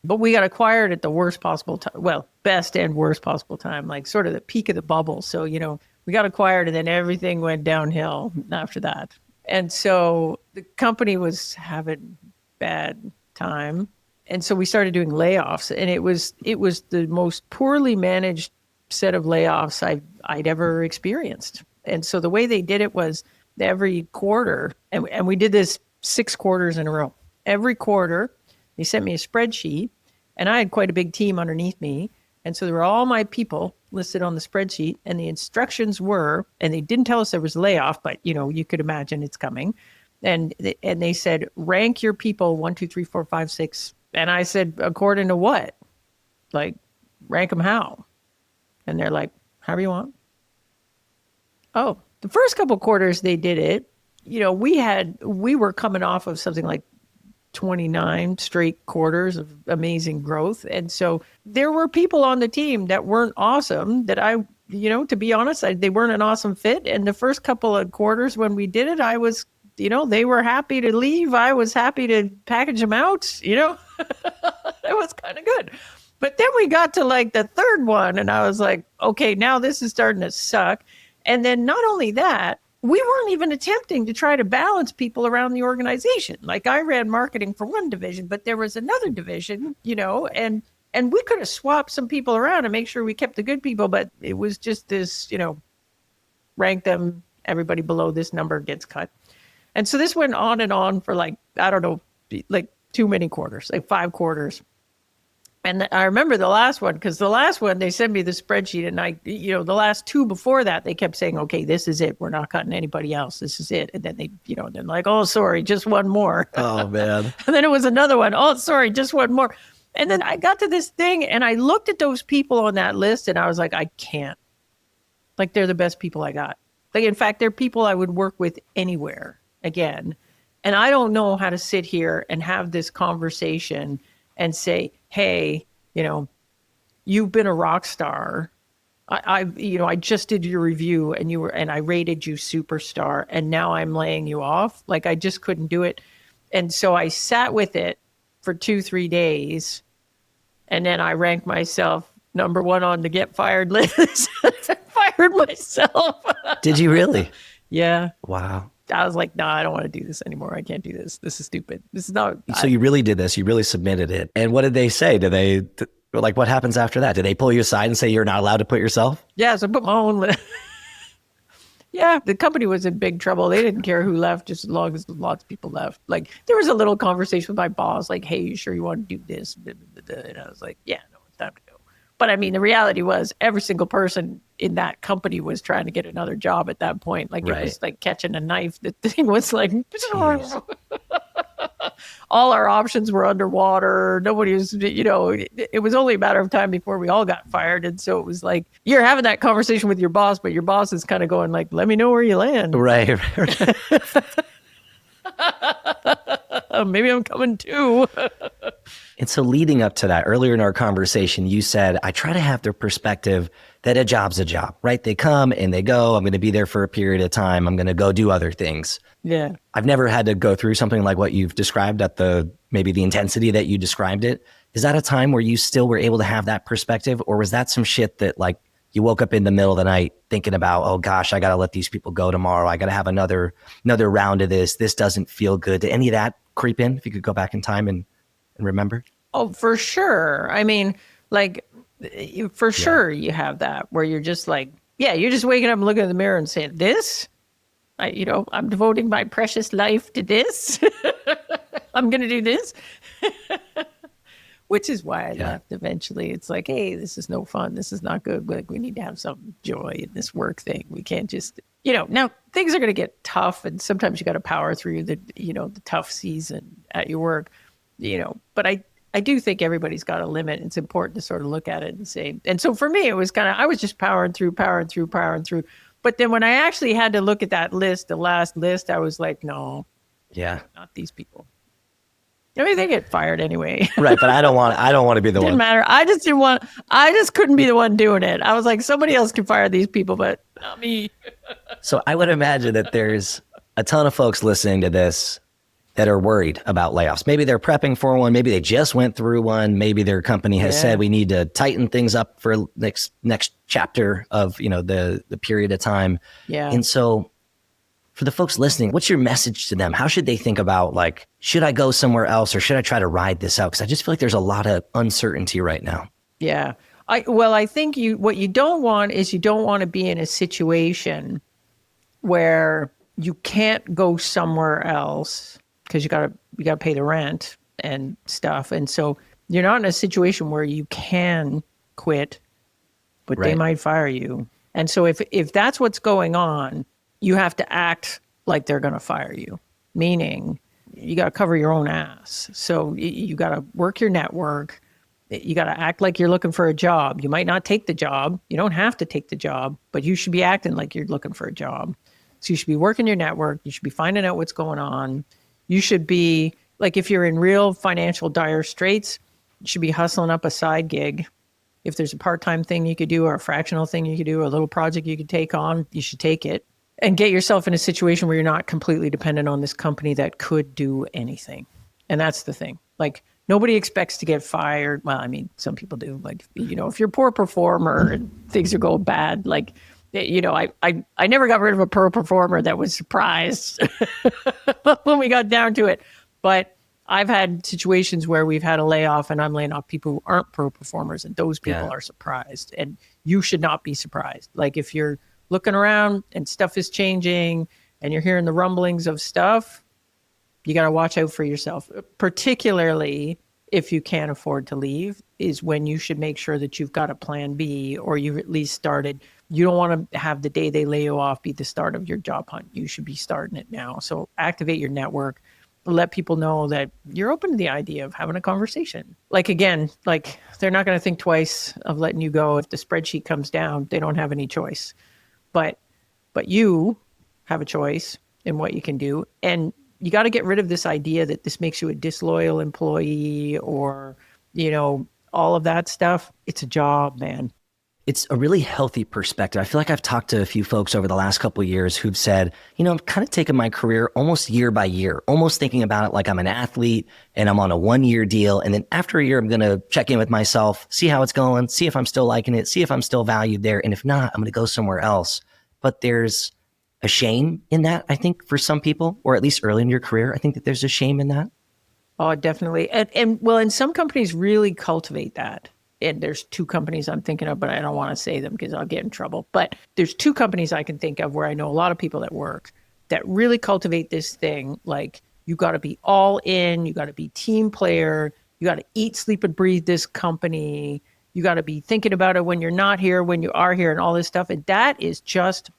But we got acquired at the worst possible time. Well, best and worst possible time, like sort of the peak of the bubble. So, we got acquired and then everything went downhill after that. And so the company was having bad time. And so we started doing layoffs, and it was the most poorly managed set of layoffs I'd ever experienced. And so the way they did it was every quarter, and we did this 6 quarters in a row. Every quarter, they sent me a spreadsheet, and I had quite a big team underneath me. And so there were all my people listed on the spreadsheet, and the instructions were, and they didn't tell us there was a layoff, but you could imagine it's coming. And they said, rank your people 1, 2, 3, 4, 5, 6. And I said, according to what? Like, rank them how? And they're like, however you want. Oh, the first couple quarters they did it. We were coming off of something like 29 straight quarters of amazing growth. And so there were people on the team that weren't awesome, that to be honest, they weren't an awesome fit. And the first couple of quarters when we did it, I was, they were happy to leave. I was happy to package them out, It was kind of good. But then we got to the third one and I was like, okay, now this is starting to suck. And then not only that, we weren't even attempting to try to balance people around the organization. Like, I ran marketing for one division, but there was another division, and we could have swapped some people around and make sure we kept the good people, but it was just this, rank them, everybody below this number gets cut. And so this went on and on for too many quarters, 5 quarters. And I remember the last one, because the last one, they sent me the spreadsheet, and the last 2 before that, they kept saying, okay, this is it. We're not cutting anybody else. This is it. And then they, then like, oh, sorry, just one more. Oh, man. And then it was another one. Oh, sorry, just one more. And then I got to this thing and I looked at those people on that list and I was like, I can't. They're the best people I got. In fact, they're people I would work with anywhere again. And I don't know how to sit here and have this conversation and say, hey, you've been a rock star. I just did your review and I rated you superstar, and now I'm laying you off. I just couldn't do it. And so I sat with it for 2-3 days, and then I ranked myself number 1 on the get fired list. Fired myself. Did you really? Yeah. Wow. I was like, no, I don't want to do this anymore. I can't do this. This is stupid. This is not. So you really did this. You really submitted it. And what did they say? What happens after that? Did they pull you aside and say you're not allowed to put yourself? Yeah, so I put my own list. Yeah, the company was in big trouble. They didn't care who left, just as long as lots of people left. There was a little conversation with my boss, hey, you sure you want to do this? And I was like, yeah, no, it's time to go. But I mean, the reality was every single person in that company was trying to get another job at that point. It was like catching a knife. The thing was all our options were underwater. Nobody was, it was only a matter of time before we all got fired. And so it was you're having that conversation with your boss, but your boss is kind of going let me know where you land. Right. Maybe I'm coming too. And so leading up to that, earlier in our conversation, you said, I try to have the perspective that a job's a job, right? They come and they go. I'm going to be there for a period of time. I'm going to go do other things. Yeah. I've never had to go through something like what you've described at maybe the intensity that you described it. Is that a time where you still were able to have that perspective, or was that some shit that you woke up in the middle of the night thinking about, oh gosh, I got to let these people go tomorrow. I got to have another round of this. This doesn't feel good. Did any of that creep in? If you could go back in time and remember? Oh, for sure. I mean, like, for sure you have that where you're just like, yeah, you're just waking up and looking in the mirror and saying, I'm devoting my precious life to this. I'm going to do this. Which is why I left eventually. It's like, hey, this is no fun. This is not good. Like, we need to have some joy in this work thing. We can't just, now things are going to get tough, and sometimes you got to power through the tough season at your work, but I do think everybody's got a limit. It's important to sort of look at it and say, and so for me, it was I was just powering through. But then when I actually had to look at that list, the last list, I was like, no, not these people. I mean, they get fired anyway. Right, but I don't want to be the one. Didn't matter. I just couldn't be the one doing it. I was like, somebody else can fire these people, but not me. So I would imagine that there's a ton of folks listening to this that are worried about layoffs. Maybe they're prepping for one. Maybe they just went through one. Maybe their company has said we need to tighten things up for next chapter of the period of time. Yeah. And so for the folks listening, what's your message to them? How should they think about, like, should I go somewhere else or should I try to ride this out? Because I just feel like there's a lot of uncertainty right now. Yeah. I think what you don't want is you don't want to be in a situation where you can't go somewhere else because you gotta pay the rent and stuff. And so you're not in a situation where you can quit, but they might fire you. And so if that's what's going on, you have to act like they're going to fire you, meaning you got to cover your own ass. So you got to work your network. You got to act like you're looking for a job. You might not take the job. You don't have to take the job, but you should be acting like you're looking for a job. So you should be working your network. You should be finding out what's going on. You should be, like, if you're in real financial dire straits, you should be hustling up a side gig. If there's a part-time thing you could do or a fractional thing you could do or a little project you could take on, you should take it. And get yourself in a situation where you're not completely dependent on this company that could do anything. And that's the thing. Like, nobody expects to get fired. Well, I mean, some people do. Like, if you're a poor performer and things are going bad, like, I never got rid of a poor performer that was surprised when we got down to it. But I've had situations where we've had a layoff and I'm laying off people who aren't poor performers, and those people are surprised. And you should not be surprised. Like, if you're looking around and stuff is changing and you're hearing the rumblings of stuff, you got to watch out for yourself, particularly if you can't afford to leave, is when you should make sure that you've got a plan B, or you've at least started. You don't want to have the day they lay you off be the start of your job hunt. You should be starting it now. So activate your network, let people know that you're open to the idea of having a conversation. Like, again, like, they're not going to think twice of letting you go. If the spreadsheet comes down, they don't have any choice. But you have a choice in what you can do. And you got to get rid of this idea that this makes you a disloyal employee or, all of that stuff. It's a job, man. It's a really healthy perspective. I feel like I've talked to a few folks over the last couple of years who've said, I'm kind of taking my career almost year by year, almost thinking about it like I'm an athlete and I'm on a 1-year deal. And then after a year, I'm going to check in with myself, see how it's going, see if I'm still liking it, see if I'm still valued there. And if not, I'm going to go somewhere else. But there's a shame in that, I think, for some people, or at least early in your career. I think that there's a shame in that. Oh, definitely. And some companies really cultivate that. And there's 2 companies I'm thinking of, but I don't want to say them because I'll get in trouble. But there's 2 companies I can think of where I know a lot of people that work that really cultivate this thing. Like, you got to be all in, you got to be team player, you got to eat, sleep, and breathe this company. You got to be thinking about it when you're not here, when you are here, and all this stuff. And that is just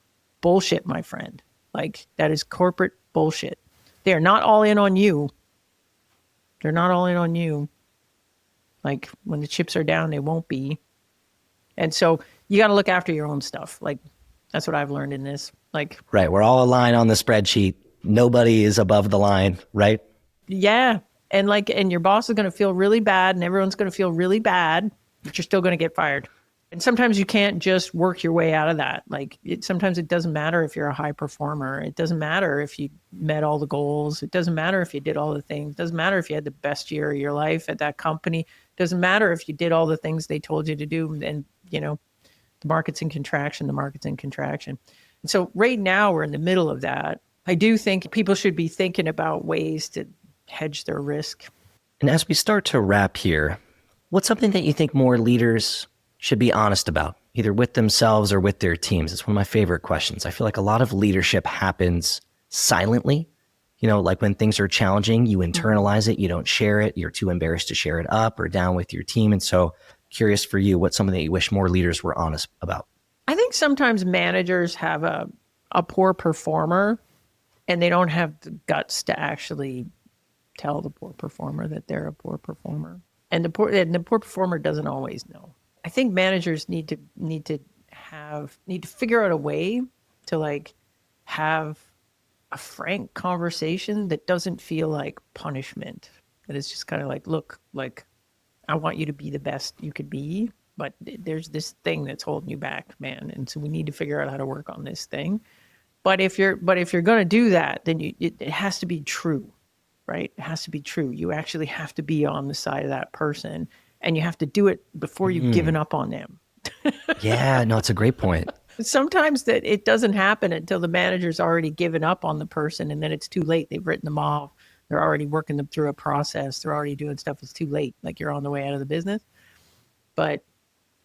bullshit, my friend. Like, that is corporate bullshit. They're not all in on you. They're not all in on you. Like, when the chips are down, they won't be. And so you got to look after your own stuff. Like, that's what I've learned in this. Like, right. We're all aligned on the spreadsheet. Nobody is above the line, right? Yeah. And your boss is going to feel really bad and everyone's going to feel really bad, but you're still going to get fired. And sometimes you can't just work your way out of that. Like, sometimes it doesn't matter if you're a high performer. It doesn't matter if you met all the goals. It doesn't matter if you did all the things. It doesn't matter if you had the best year of your life at that company. It doesn't matter if you did all the things they told you to do. And, The market's in contraction. The market's in contraction. And so right now we're in the middle of that. I do think people should be thinking about ways to hedge their risk. And as we start to wrap here, what's something that you think more leaders should be honest about, either with themselves or with their teams? It's one of my favorite questions. I feel like a lot of leadership happens silently. Like when things are challenging, you internalize it, you don't share it, you're too embarrassed to share it up or down with your team. And so curious for you, what's something that you wish more leaders were honest about? I think sometimes managers have a poor performer and they don't have the guts to actually tell the poor performer that they're a poor performer. And the poor performer doesn't always know. I think managers need to figure out a way to like have a frank conversation that doesn't feel like punishment. That is just kind of like, look, like I want you to be the best you could be, but there's this thing that's holding you back, man. And so we need to figure out how to work on this thing. But if you're going to do that, then it has to be true, right? It has to be true. You actually have to be on the side of that person, and you have to do it before you've given up on them. Yeah, no, it's a great point. Sometimes that it doesn't happen until the manager's already given up on the person, and then it's too late. They've written them off. They're already working them through a process. They're already doing stuff. It's too late. Like you're on the way out of the business. But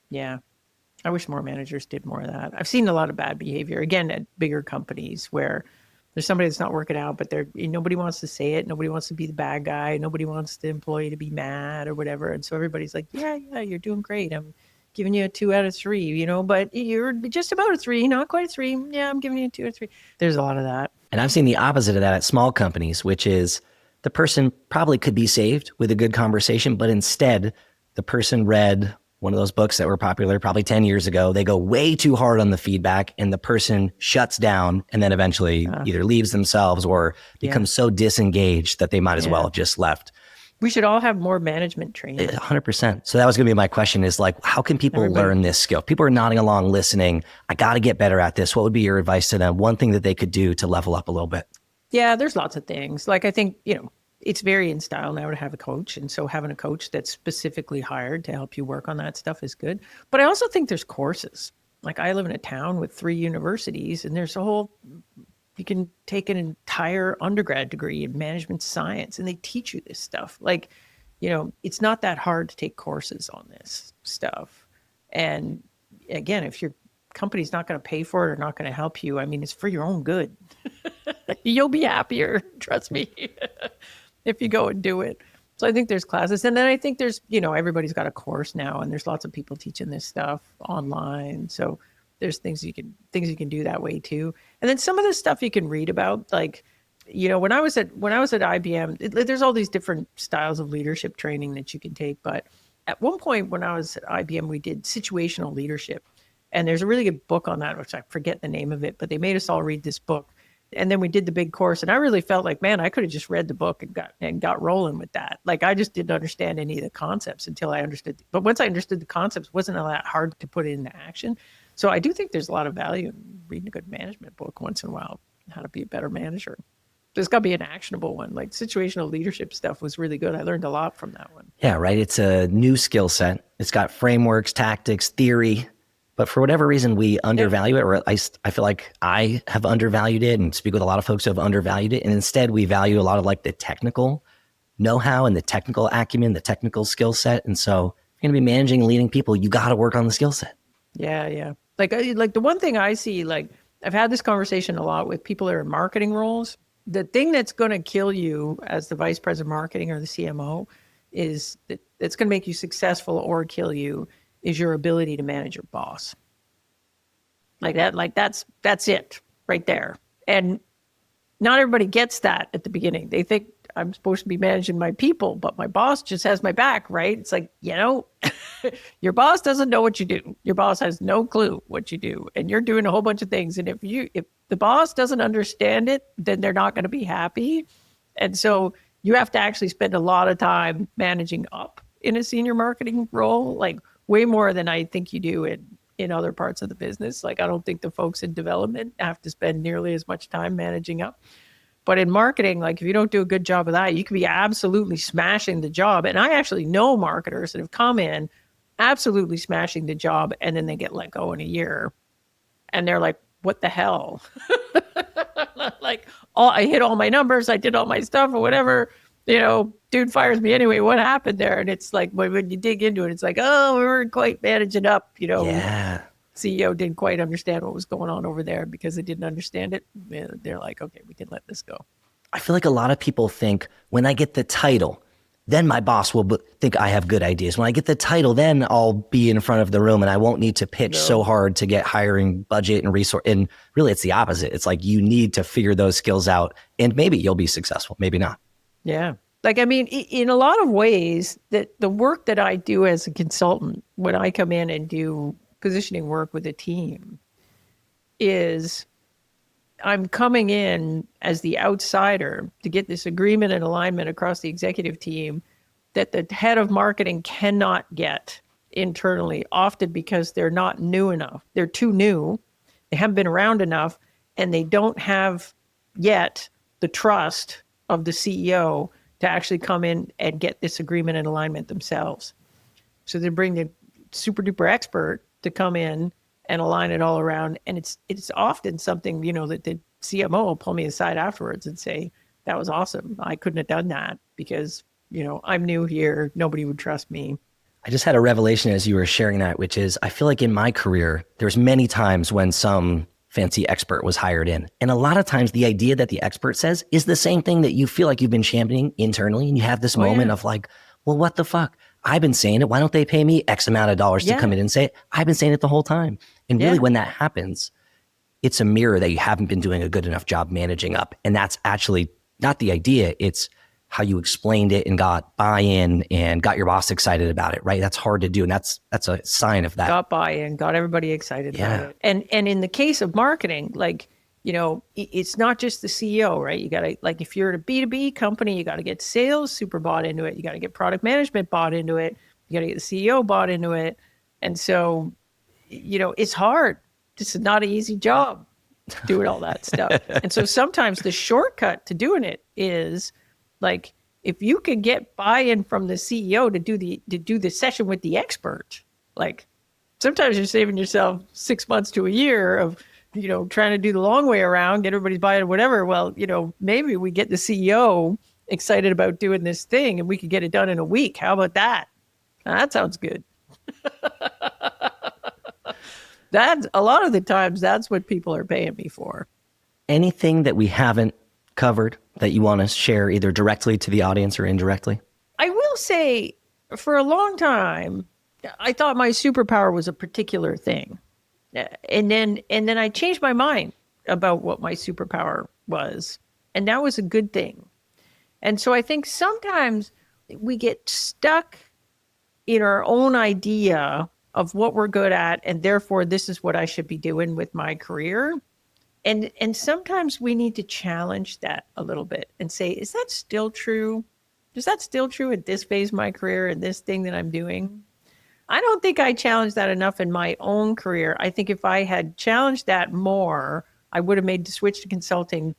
yeah, I wish more managers did more of that. I've seen a lot of bad behavior, again, at bigger companies where there's somebody that's not working out, but nobody wants to say it. Nobody wants to be the bad guy. Nobody wants the employee to be mad or whatever. And so everybody's like, yeah, you're doing great. I'm giving you a 2 out of 3, but you're just about a 3, not quite a 3. Yeah, I'm giving you a 2 out of 3. There's a lot of that. And I've seen the opposite of that at small companies, which is the person probably could be saved with a good conversation, but instead the person read one of those books that were popular probably 10 years ago. They go way too hard on the feedback and the person shuts down and then eventually either leaves themselves or becomes so disengaged that they might as well have just left. We should all have more management training. 100%. So that was going to be my question is like, how can people learn this skill? People are nodding along, listening. I got to get better at this. What would be your advice to them? One thing that they could do to level up a little bit? Yeah, there's lots of things. Like I think, it's very in style now to have a coach. And so having a coach that's specifically hired to help you work on that stuff is good. But I also think there's courses. Like I live in a town with 3 universities and you can take an entire undergrad degree in management science and they teach you this stuff. Like, it's not that hard to take courses on this stuff. And again, if your company's not going to pay for it or not going to help you, it's for your own good. You'll be happier, trust me, if you go and do it. So I think there's classes. And then I think there's, everybody's got a course now and there's lots of people teaching this stuff online. So there's things you can do that way too. And then some of the stuff you can read about, like, when I was at IBM, there's all these different styles of leadership training that you can take. But at one point when I was at IBM, we did situational leadership. And there's a really good book on that, which I forget the name of it, but they made us all read this book. And then we did the big course. And I really felt like, man, I could have just read the book and got rolling with that. Like I just didn't understand any of the concepts until I understood. But once I understood the concepts, it wasn't all that hard to put it into action. So I do think there's a lot of value in reading a good management book once in a while, how to be a better manager. There's got to be an actionable one. Like situational leadership stuff was really good. I learned a lot from that one. Yeah, right. It's a new skill set. It's got frameworks, tactics, theory. But for whatever reason, we undervalue it, or at least I feel like I have undervalued it and speak with a lot of folks who have undervalued it. And instead, we value a lot of like the technical know-how and the technical acumen, the technical skill set. And so if you're going to be managing and leading people, you got to work on the skill set. Yeah. Like the one thing I see, like I've had this conversation a lot with people that are in marketing roles. The thing that's going to kill you as the vice president of marketing or the CMO is that's going to make you successful or kill you is your ability to manage your boss. That's it right there. And not everybody gets that at the beginning. They think I'm supposed to be managing my people, but my boss just has my back, right? It's like, your boss doesn't know what you do. Your boss has no clue what you do. And you're doing a whole bunch of things. And if the boss doesn't understand it, then they're not going to be happy. And so you have to actually spend a lot of time managing up in a senior marketing role, like way more than I think you do in other parts of the business. Like, I don't think the folks in development have to spend nearly as much time managing up. But in marketing, like if you don't do a good job of that, you could be absolutely smashing the job. And I actually know marketers that have come in absolutely smashing the job, and then they get let go in a year. And they're like, what the hell? Like, I hit all my numbers, I did all my stuff or whatever. Dude fires me anyway. What happened there? And it's like, when you dig into it, it's like, oh, we weren't quite managing up. Yeah. CEO didn't quite understand what was going on over there because they didn't understand it. They're like, okay, we can let this go. I feel like a lot of people think when I get the title, then my boss will think I have good ideas. When I get the title, then I'll be in front of the room and I won't need to pitch so hard to get hiring budget and resource. And really, it's the opposite. It's like you need to figure those skills out and maybe you'll be successful, maybe not. Yeah. Like, I mean, in a lot of ways, that the work that I do as a consultant, when I come in and do positioning work with a team, is I'm coming in as the outsider to get this agreement and alignment across the executive team that the head of marketing cannot get internally, often because they're not new enough. They're too new. They haven't been around enough, and they don't have yet the trust of the CEO to actually come in and get this agreement and alignment themselves. So they bring the super duper expert to come in and align it all around. And it's often something, that the CMO will pull me aside afterwards and say, that was awesome. I couldn't have done that because, I'm new here. Nobody would trust me. I just had a revelation as you were sharing that, which is I feel like in my career, there's many times when some fancy expert was hired in. And a lot of times the idea that the expert says is the same thing that you feel like you've been championing internally. And you have this moment of like, well, what the fuck? I've been saying it. Why don't they pay me X amount of dollars to come in and say it? I've been saying it the whole time. And really when that happens, it's a mirror that you haven't been doing a good enough job managing up. And that's actually not the idea. It's how you explained it and got buy-in and got your boss excited about it, right? That's hard to do. And that's a sign of that. Got buy-in, got everybody excited about it. And in the case of marketing, like, it's not just the CEO, right? You got to, like, if you're at a B2B company, you got to get sales super bought into it. You got to get product management bought into it. You got to get the CEO bought into it. And so, it's hard. This is not an easy job doing all that stuff. And so sometimes the shortcut to doing it is, like, if you could get buy-in from the CEO to do the session with the expert, like, sometimes you're saving yourself 6 months to a year of, trying to do the long way around, get everybody's buy-in, whatever. Well, maybe we get the CEO excited about doing this thing and we could get it done in a week. How about that? Now, that sounds good. That's a lot of the times that's what people are paying me for. Anything that we haven't covered that you want to share either directly to the audience or indirectly? I will say, for a long time, I thought my superpower was a particular thing. And then I changed my mind about what my superpower was. And that was a good thing. And so I think sometimes we get stuck in our own idea of what we're good at, and therefore this is what I should be doing with my career. And sometimes we need to challenge that a little bit and say, is that still true? Is that still true at this phase of my career and this thing that I'm doing? I don't think I challenged that enough in my own career. I think if I had challenged that more, I would have made the switch to consulting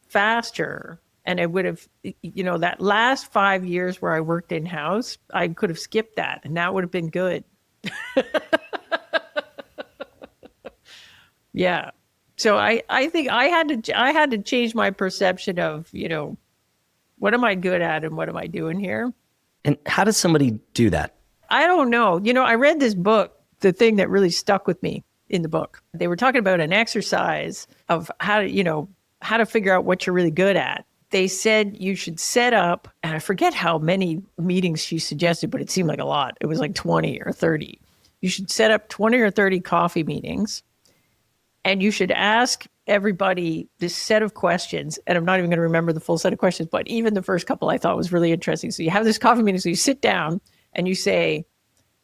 faster. And I would have, that last 5 years where I worked in-house, I could have skipped that and that would have been good. Yeah. So I think I had to change my perception of, what am I good at and what am I doing here? And how does somebody do that? I don't know. I read this book, the thing that really stuck with me in the book. They were talking about an exercise of how to figure out what you're really good at. They said you should set up, and I forget how many meetings she suggested, but it seemed like a lot. It was like 20 or 30. You should set up 20 or 30 coffee meetings, and you should ask everybody this set of questions. And I'm not even going to remember the full set of questions, but even the first couple I thought was really interesting. So you have this coffee meeting, so you sit down and you say,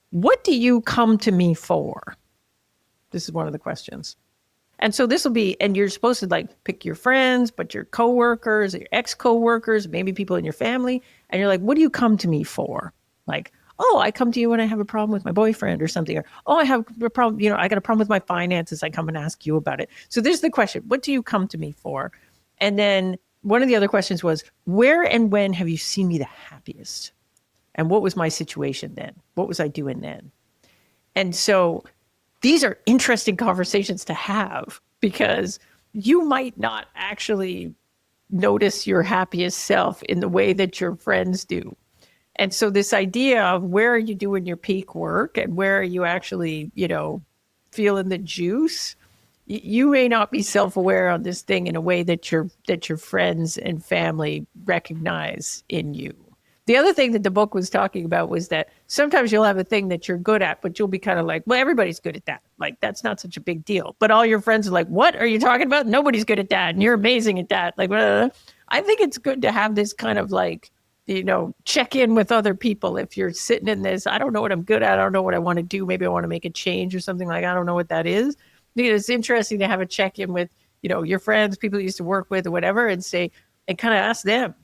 what do you come to me for? This is one of the questions. And so this will be, and you're supposed to like pick your friends, but your coworkers, your ex-coworkers, maybe people in your family. And you're like, what do you come to me for? Like, oh, I come to you when I have a problem with my boyfriend or something. Or, oh, I have a problem, I got a problem with my finances. I come and ask you about it. So there's the question, what do you come to me for? And then one of the other questions was, where and when have you seen me the happiest? And what was my situation then? What was I doing then? And so these are interesting conversations to have because you might not actually notice your happiest self in the way that your friends do. And so this idea of where are you doing your peak work and where are you actually, feeling the juice, you may not be self-aware on this thing in a way that your friends and family recognize in you. The other thing that the book was talking about was that sometimes you'll have a thing that you're good at, but you'll be kind of like, well, everybody's good at that. Like, that's not such a big deal. But all your friends are like, what are you talking about? Nobody's good at that. And you're amazing at that. Like, I think it's good to have this kind of like, check in with other people. If you're sitting in this, I don't know what I'm good at. I don't know what I want to do. Maybe I want to make a change or something like, I don't know what that is. Because it's interesting to have a check in with, your friends, people you used to work with or whatever, and say, and kind of ask them,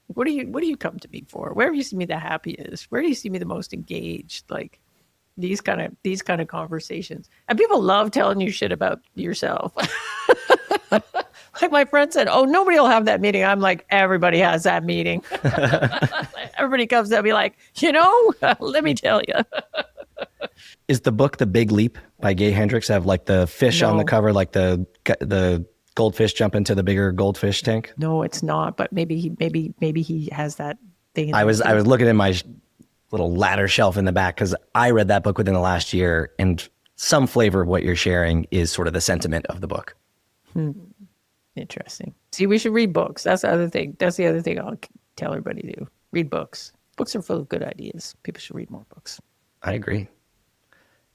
what do you come to me for? Where do you see me the happiest? Where do you see me the most engaged? Like these kind of conversations. And people love telling you shit about yourself. Like my friend said, oh, nobody will have that meeting. I'm like, everybody has that meeting. Everybody comes to me like, let me tell you. Is the book The Big Leap by Gay Hendricks have like the fish on the cover, like the goldfish jump into the bigger goldfish tank? No, it's not. But maybe he has that thing. I was looking in my little ladder shelf in the back because I read that book within the last year, and some flavor of what you're sharing is sort of the sentiment of the book. Interesting. See, we should read books. That's the other thing. That's the other thing I'll tell everybody to do. Read books. Books are full of good ideas. People should read more books. I agree.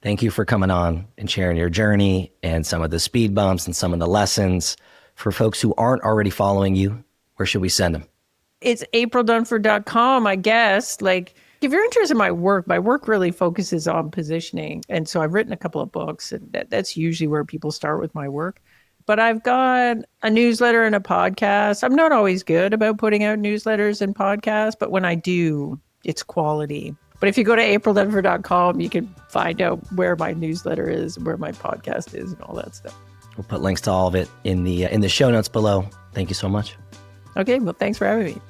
Thank you for coming on and sharing your journey and some of the speed bumps and some of the lessons. For folks who aren't already following you, where should we send them? It's aprildunford.com, I guess. Like, if you're interested in my work really focuses on positioning. And so I've written a couple of books, and that's usually where people start with my work. But I've got a newsletter and a podcast. I'm not always good about putting out newsletters and podcasts, but when I do, it's quality. But if you go to aprildunford.com, you can find out where my newsletter is, where my podcast is, and all that stuff. We'll put links to all of it in the show notes below. Thank you so much. Okay, well, thanks for having me.